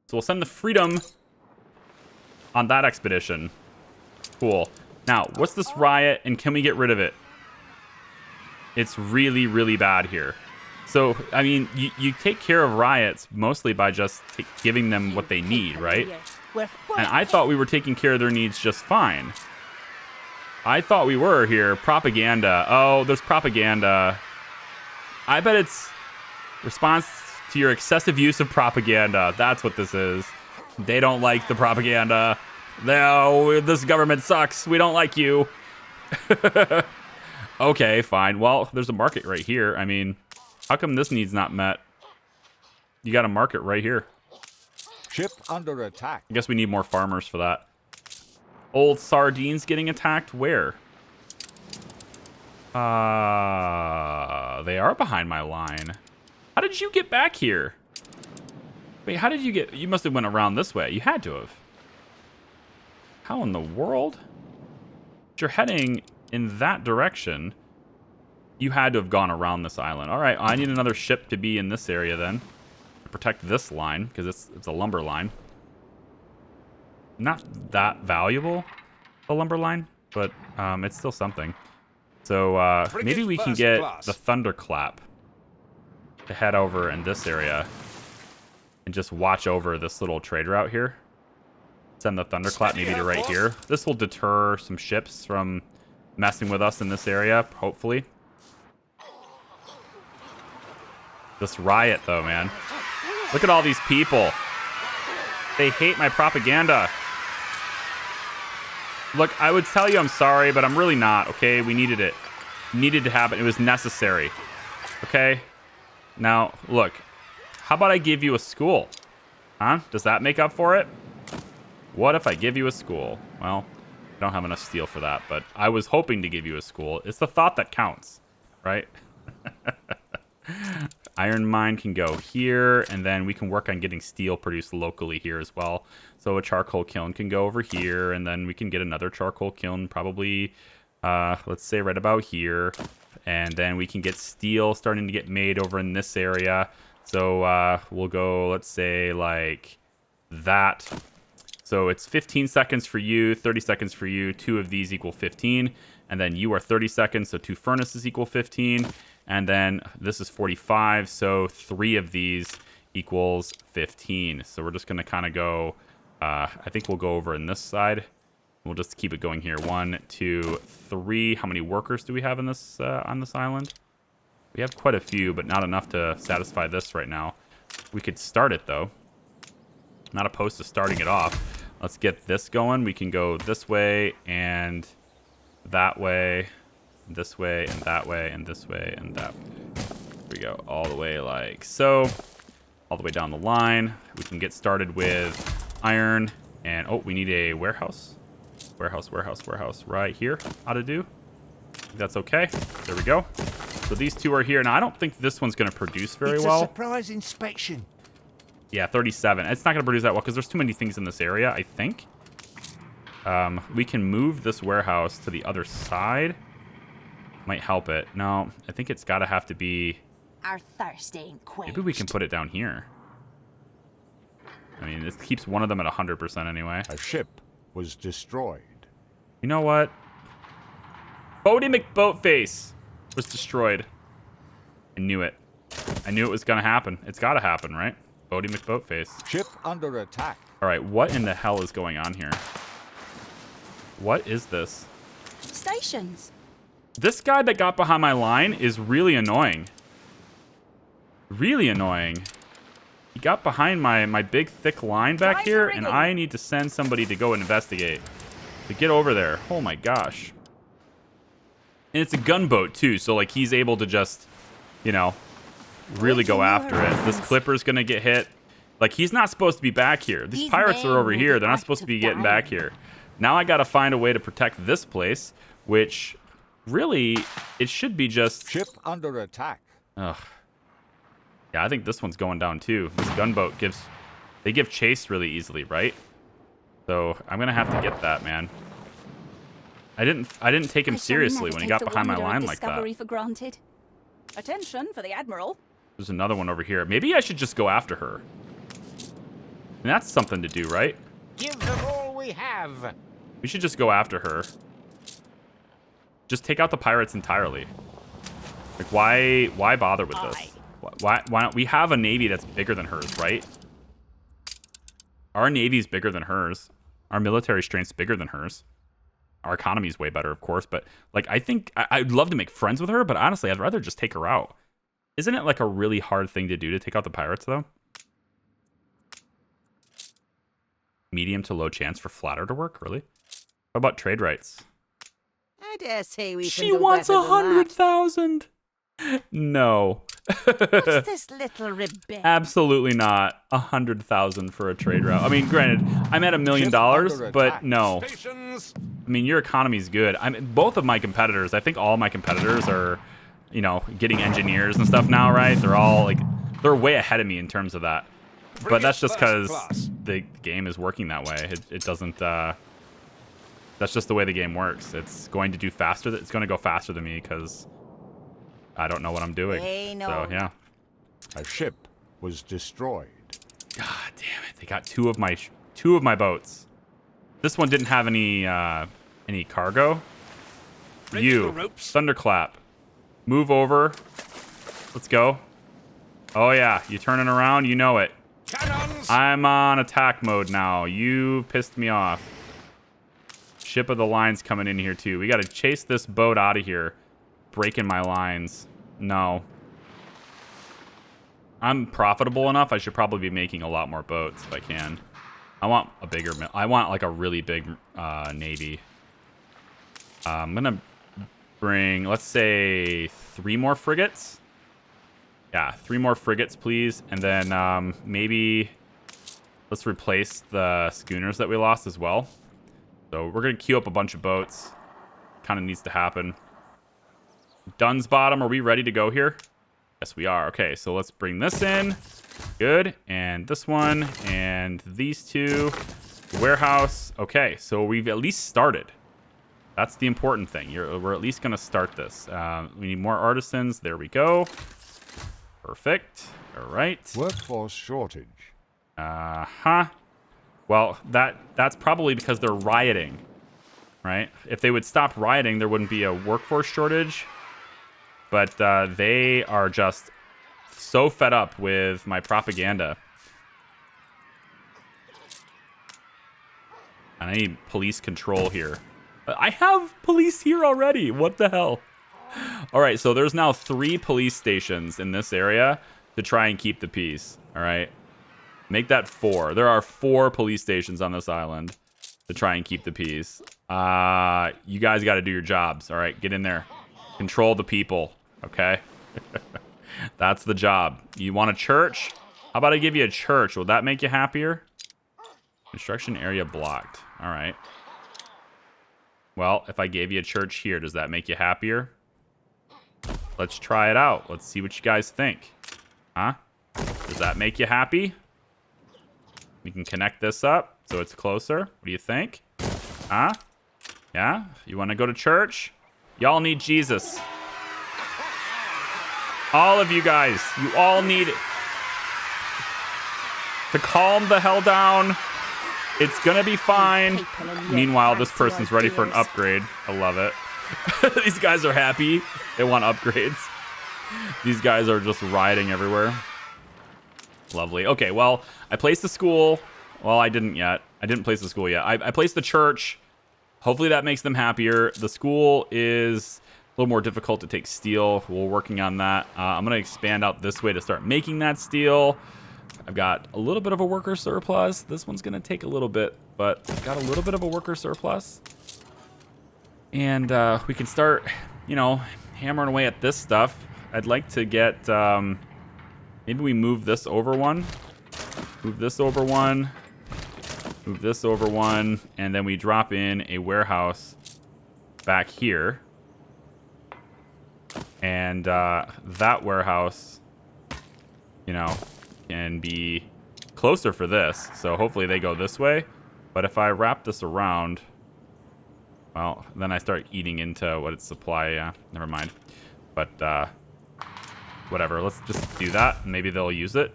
So we'll send the Freedom on that expedition. Cool. Now, what's this riot, and can we get rid of it? It's really, really bad here. So, I mean, you take care of riots mostly by just giving them what they need, right? And I thought we were taking care of their needs just fine. I thought we were here. Propaganda. Oh, there's propaganda. I bet it's response to your excessive use of propaganda. That's what this is. They don't like the propaganda. No, this government sucks. We don't like you. Okay, fine. Well, there's a market right here. I mean, how come this need's not met? You got a market right here. Ship under attack. I guess we need more farmers for that. Old sardines getting attacked? Where? They are behind my line. How did you get back here? Wait, how did you get... You must have went around this way. You had to have. How in the world? You're heading in that direction. You had to have gone around this island. All right, I need another ship to be in this area then. To protect this line, because it's a lumber line. Not that valuable, the lumber line, but it's still something. So maybe we can get the Thunderclap to head over in this area and just watch over this little trade route here. Send the Thunderclap maybe to right here. This will deter some ships from messing with us in this area, hopefully. This riot, though, man. Look at all these people. They hate my propaganda. Look, I would tell you I'm sorry, but I'm really not, okay? We needed it. Needed to happen. It was necessary. Okay? Now, look. How about I give you a school? Huh? Does that make up for it? What if I give you a school? Well, I don't have enough steel for that, but I was hoping to give you a school. It's the thought that counts, right? Iron mine can go here, and then we can work on getting steel produced locally here as well. So a charcoal kiln can go over here, and then we can get another charcoal kiln probably, let's say right about here. And then we can get steel starting to get made over in this area. So we'll go, let's say, like that. So it's 15 seconds for you, 30 seconds for you. 2 of these equal 15. And then you are 30 seconds, so 2 furnaces equal 15. And then this is 45, so 3 of these equals 15. So we're just going to kind of go, I think we'll go over in this side. We'll just keep it going here. 1, 2, 3. How many workers do we have in this on this island? We have quite a few, but not enough to satisfy this right now. We could start it, though. Not opposed to starting it off. Let's get this going. We can go this way and that way, this way and that way, and this way and that way. Here we go. All the way like so. All the way down the line. We can get started with iron. And, oh, we need a warehouse. Warehouse right here. How to do. That's okay. There we go. So these 2 are here. Now, I don't think this one's going to produce very well. It's a surprise inspection. Yeah, 37. It's not going to produce that well because there's too many things in this area, I think. We can move this warehouse to the other side. Might help it. No, I think it's got to have to be... Our thirst ain't quenched. Maybe we can put it down here. I mean, this keeps one of them at 100% anyway. A ship was destroyed. You know what? Bodie McBoatface was destroyed. I knew it. I knew it was going to happen. It's got to happen, right? Bodie McBoatface. Ship under attack. All right, what in the hell is going on here? What is this? Stations. This guy that got behind my line is really annoying. Really annoying. He got behind my big thick line back Try the here, and rigging. I need to send somebody to go investigate. To get over there. Oh my gosh. And it's a gunboat too, so like he's able to just, you know, really go after it. This clipper's gonna get hit. Like he's not supposed to be back here. These These pirates men are over will here. be They're not out supposed to of be getting back time. here. Now I gotta find a way to protect this place, which really it should be just. Ship under attack. Ugh. Yeah, I think this one's going down too. This gunboat they give chase really easily, right? So I'm gonna have to get that, man. I didn't take him I shall seriously never when he take got the behind my wonder of line like that. discovery for granted. Attention for the Admiral. There's another one over here. Maybe I should just go after her. And that's something to do, right? Give them all we have. We should just go after her. Just take out the pirates entirely. Like, why bother with this? Why not? We have a navy that's bigger than hers, right? Our navy's bigger than hers. Our military strength's bigger than hers. Our economy's way better, of course. But, like, I think I'd love to make friends with her, but honestly, I'd rather just take her out. Isn't it, like, a really hard thing to do to take out the pirates, though? Medium to low chance for flatter to work, really? How about trade rights? I dare say we can She do wants better than that. 100,000. No. What's this little rebellion? Absolutely not. 100,000 for a trade route. I mean, granted, I'm at $1 million, Ship under but attack. no. Stations. I mean, your economy's good. I mean, both of my competitors, I think all my competitors are, you know, getting engineers and stuff now, right? They're all like, they're way ahead of me in terms of that. But that's just because the game is working that way. It doesn't, that's just the way the game works. It's going to do faster. It's going to go faster than me because I don't know what I'm doing. They know. So, yeah. A ship was destroyed. God damn it! They got two of my boats. This one didn't have any cargo. You, thunderclap, move over. Let's go. Oh yeah, you turning around? You know it. Cannons. I'm on attack mode now. You pissed me off. Ship of the line's coming in here too. We got to chase this boat out of here. Breaking my lines. No. I'm profitable enough. I should probably be making a lot more boats if I can. I want a bigger... I want like a really big navy. I'm going to bring, let's say, 3 more frigates. Yeah, 3 more frigates, please. And then maybe let's replace the schooners that we lost as well. So we're going to queue up a bunch of boats. Kind of needs to happen. Dunn's Bottom, are we ready to go here? Yes, we are. Okay, so let's bring this in. Good. And this one. And these two. Warehouse. Okay, so we've at least started. That's the important thing. We're at least going to start this. We need more artisans. There we go. Perfect. All right. Workforce shortage. Uh-huh. Well, that's probably because they're rioting, right? If they would stop rioting, there wouldn't be a workforce shortage. But they are just so fed up with my propaganda. And I need police control here. I have police here already. What the hell? All right, so there's now 3 police stations in this area to try and keep the peace. All right. Make that 4. There are 4 police stations on this island to try and keep the peace. You guys got to do your jobs. All right, get in there. Control the people, okay? That's the job. You want a church? How about I give you a church? Will that make you happier? Construction area blocked. All right. Well, if I gave you a church here, does that make you happier? Let's try it out. Let's see what you guys think. Huh? Does that make you happy? We can connect this up so it's closer. What do you think? Huh? Yeah? You want to go to church? Y'all need Jesus. All of you guys. You all need it. To calm the hell down. It's gonna be fine. Meanwhile, this person's ready for an upgrade. I love it. These guys are happy. They want upgrades. These guys are just rioting everywhere. Lovely. Okay, well, I placed the school. Well, I didn't yet. I didn't place the school yet. I placed the church. Hopefully that makes them happier. The school is a little more difficult to take steel. We're working on that. I'm going to expand out this way to start making that steel. I've got a little bit of a worker surplus. This one's going to take a little bit, but I've got a little bit of a worker surplus. And we can start, you know, hammering away at this stuff. I'd like to get, maybe we move this over one. Move this over one. Move this over one. And then we drop in a warehouse back here. And that warehouse, you know, can be closer for this. So hopefully they go this way. But if I wrap this around, well, then I start eating into what its supply. Yeah, never mind. But whatever. Let's just do that. Maybe they'll use it.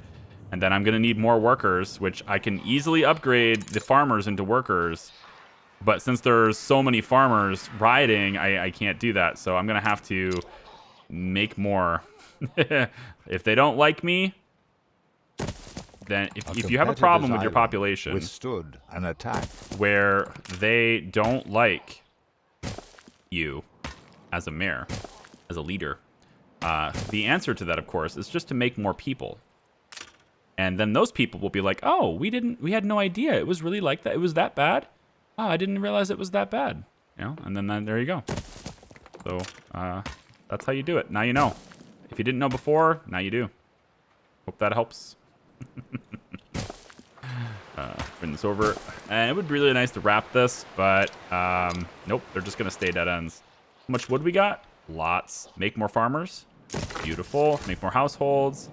And then I'm going to need more workers, which I can easily upgrade the farmers into workers. But since there's so many farmers riding, I can't do that. So I'm going to have to make more. If they don't like me, then if you have a problem with your population withstood an attack where they don't like you as a mayor, as a leader, the answer to that, of course, is just to make more people. And then those people will be like, oh, we had no idea it was really like that. It was that bad. Oh, I didn't realize it was that bad. You know, and then there you go. So that's how you do it. Now you know. If you didn't know before, now you do. Hope that helps. Bring this over. And it would be really nice to wrap this, but nope, they're just gonna stay dead ends. How much wood we got? Lots. Make more farmers. Beautiful. Make more households.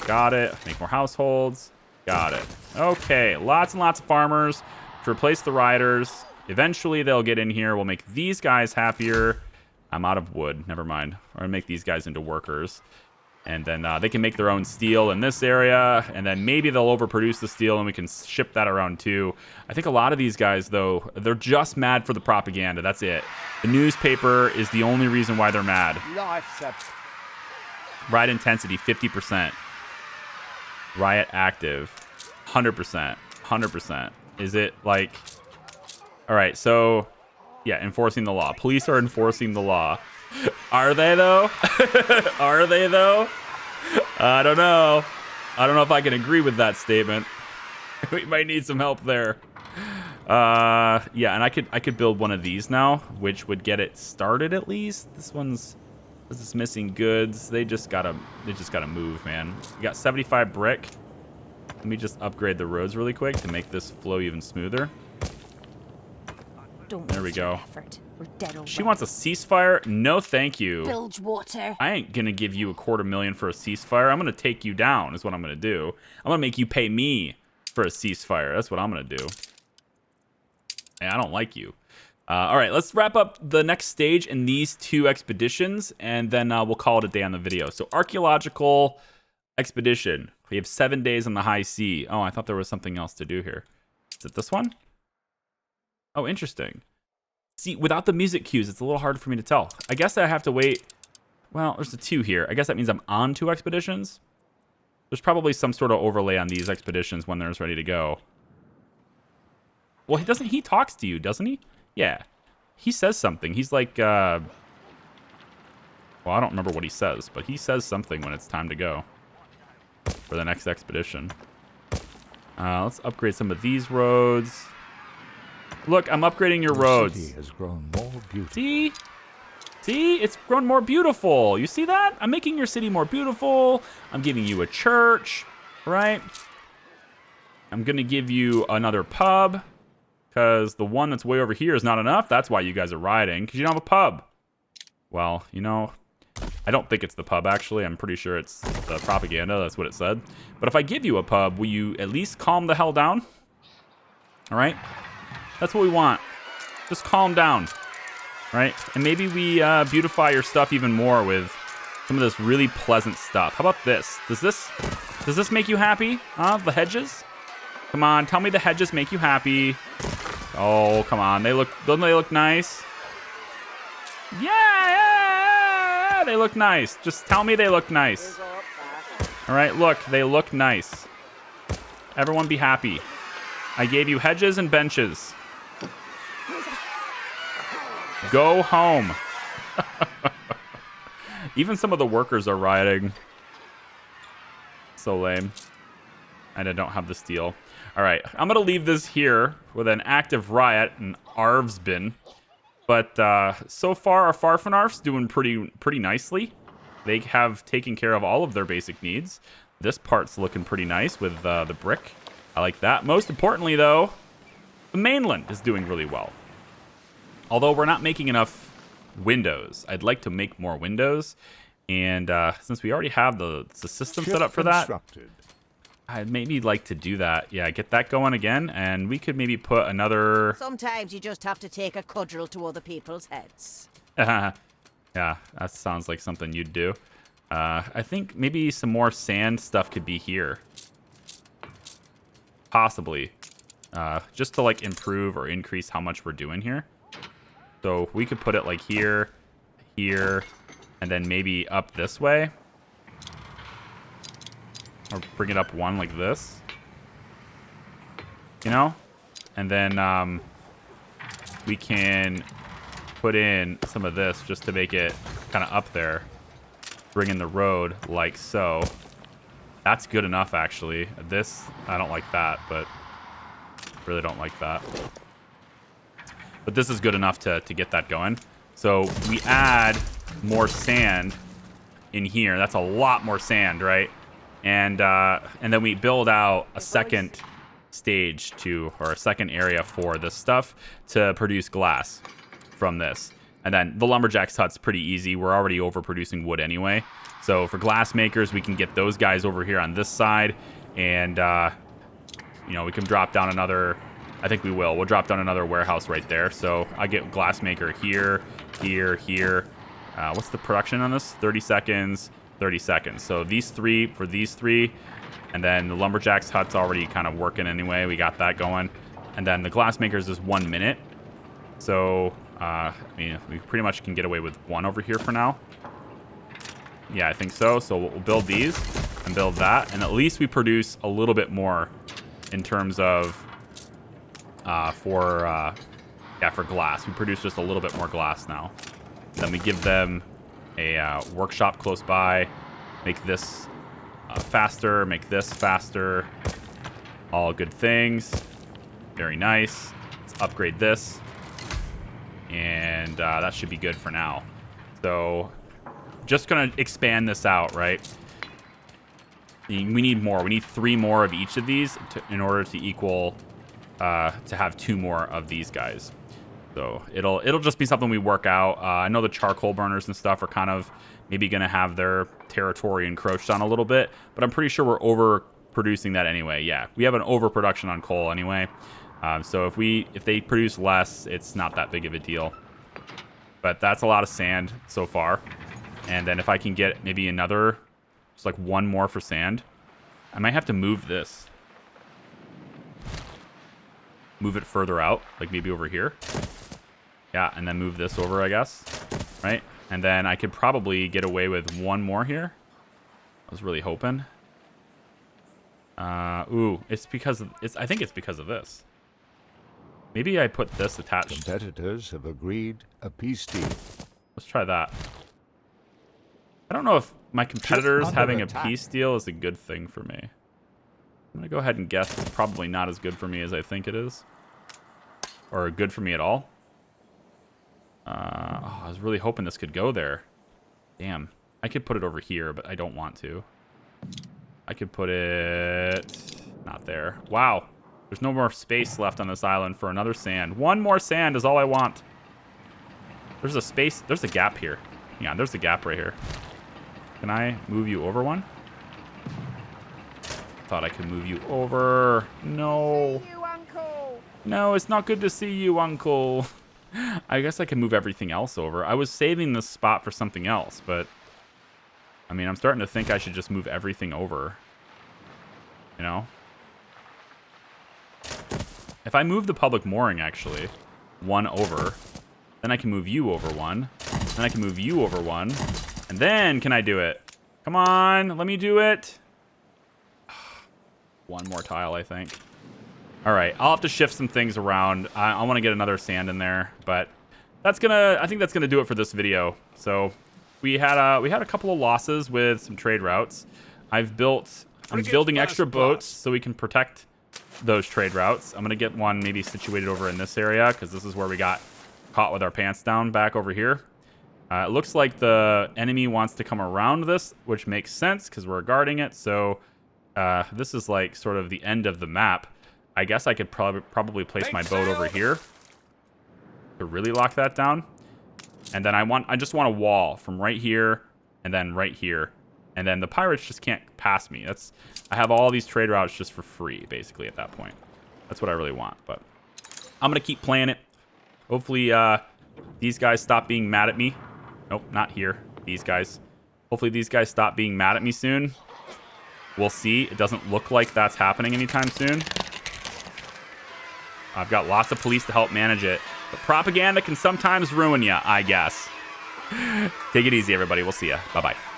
Got it. Make more households. Got it. Okay, lots and lots of farmers to replace the riders. Eventually they'll get in here. We'll make these guys happier. I'm out of wood. Never mind. I'm gonna make these guys into workers. And then they can make their own steel in this area. And then maybe they'll overproduce the steel and we can ship that around too. I think a lot of these guys, though, they're just mad for the propaganda. That's it. The newspaper is the only reason why they're mad. Riot intensity, 50%. Riot active, 100%. 100%. Is it like... All right, so... Yeah, enforcing the law. Police are enforcing the law. Are they, though? Are they, though? I don't know. I don't know if I can agree with that statement. We might need some help there. Yeah, and I could build one of these now, which would get it started at least. This is missing goods. They just gotta move, man. We got 75 brick. Let me just upgrade the roads really quick to make this flow even smoother. There we go. She wants a ceasefire? No, thank you. Bilge water. I ain't gonna give you $250,000 for a ceasefire. I'm gonna take you down is what I'm gonna do. I'm gonna make you pay me for a ceasefire. That's what I'm gonna do. Hey, I don't like you. All right, let's wrap up the next stage in these 2 expeditions, and then we'll call it a day on the video. So archaeological expedition. We have 7 days on the high sea. Oh, I thought there was something else to do here. Is it this one? Oh, interesting. See, without the music cues, it's a little hard for me to tell. I guess I have to wait. Well, there's a 2 here. I guess that means I'm on 2 expeditions. There's probably some sort of overlay on these expeditions when they're ready to go. Well, he talks to you, doesn't he? Yeah. He says something. He's like, well, I don't remember what he says, but he says something when it's time to go for the next expedition. Let's upgrade some of these roads. Look, I'm upgrading your roads. The city has grown more beautiful. See? See? It's grown more beautiful. You see that? I'm making your city more beautiful. I'm giving you a church, right? I'm going to give you another pub because the one that's way over here is not enough. That's why you guys are riding, because you don't have a pub. Well, you know, I don't think it's the pub, actually. I'm pretty sure it's the propaganda. That's what it said. But if I give you a pub, will you at least calm the hell down? All right? That's what we want. Just calm down, right? And maybe we beautify your stuff even more with some of this really pleasant stuff. How about this? Does this make you happy? Huh? The hedges? Come on, tell me the hedges make you happy. Oh, come on. Don't they look nice? Yeah, they look nice. Just tell me they look nice. All right, look, they look nice. Everyone be happy. I gave you hedges and benches. Go home. Even some of the workers are rioting. So lame. And I don't have the steel. All right, I'm going to leave this here with an active riot and Arv's bin. But so far, our Farfanarf's doing pretty nicely. They have taken care of all of their basic needs. This part's looking pretty nice with the brick. I like that. Most importantly, though, the mainland is doing really well. Although we're not making enough windows. I'd like to make more windows. And since we already have the system set up for that, I'd maybe like to do that. Yeah, get that going again. And we could maybe put another... Sometimes you just have to take a cudgel to other people's heads. Yeah, that sounds like something you'd do. I think maybe some more sand stuff could be here. Possibly. Just to like improve or increase how much we're doing here. So we could put it like here, here, and then maybe up this way. Or bring it up one like this. You know? And then we can put in some of this just to make it kind of up there. Bring in the road like so. That's good enough, actually. This, I don't like that, but really don't like that. But this is good enough to get that going. So we add more sand in here. That's a lot more sand, right? And then we build out a second stage or a second area for this stuff to produce glass from this. And then the lumberjack's hut's pretty easy. We're already overproducing wood anyway. So for glass makers, we can get those guys over here on this side. And, you know, we can drop down another... I think we will. We'll drop down another warehouse right there. So I get glass maker here, here, here. What's the production on this? 30 seconds, 30 seconds. So these three for these three. And then the lumberjack's hut's already kind of working anyway. We got that going. And then the glass makers is 1 minute. So... I mean, we pretty much can get away with one over here for now. Yeah, I think so. So we'll build these and build that. And at least we produce a little bit more in terms of for glass. We produce just a little bit more glass now. Then we give them a workshop close by. Make this faster. Make this faster. All good things. Very nice. Let's upgrade this. And that should be good for now. So just going to expand this out, right? We need more. We need 3 more of each of these in order to equal, to have 2 more of these guys. So it'll just be something we work out. I know the charcoal burners and stuff are kind of maybe going to have their territory encroached on a little bit, but I'm pretty sure we're overproducing that anyway. Yeah, we have an overproduction on coal anyway. So if they produce less, it's not that big of a deal. But that's a lot of sand so far. And then if I can get maybe another, just like 1 more for sand, I might have to move this. Move it further out, like maybe over here. Yeah, and then move this over, I guess. Right? And then I could probably get away with 1 more here. I was really hoping. Ooh, it's because of, I think it's because of this. Maybe I put this attached. Competitors have agreed a peace deal. Let's try that. I don't know if my competitors under having attack. a peace deal is a good thing for me. I'm going to go ahead and guess it's probably not as good for me as I think it is. Or good for me at all. I was really hoping this could go there. Damn. I could put it over here, but I don't want to. I could put it... not there. Wow. There's no more space left on this island for another sand. 1 more sand is all I want. There's a space. There's a gap here. Yeah, there's a gap right here. Can I move you over 1? Thought I could move you over. No. See you, Uncle. No, it's not good to see you, Uncle. I guess I can move everything else over. I was saving this spot for something else, but... I mean, I'm starting to think I should just move everything over. You know? If I move the public mooring, actually, 1 over, then I can move you over 1, then I can move you over 1, and then can I do it? Come on, let me do it. 1 more tile, I think. All right, I'll have to shift some things around. I want to get another sand in there, but I think that's gonna do it for this video. So we had a couple of losses with some trade routes. I've built I'm building extra boats so we can protect those trade routes. I'm going to get one maybe situated over in this area because this is where we got caught with our pants down back over here. It looks like the enemy wants to come around this, which makes sense because we're guarding it. So this is like sort of the end of the map. I guess I could probably place my boat over here to really lock that down. And then I just want a wall from right here and then right here. And then the pirates just can't pass me. I have all these trade routes just for free, basically, at that point. That's what I really want. But I'm going to keep playing it. Hopefully these guys stop being mad at me. Nope, not here. These guys. Hopefully these guys stop being mad at me soon. We'll see. It doesn't look like that's happening anytime soon. I've got lots of police to help manage it. But propaganda can sometimes ruin you, I guess. Take it easy, everybody. We'll see ya. Bye-bye.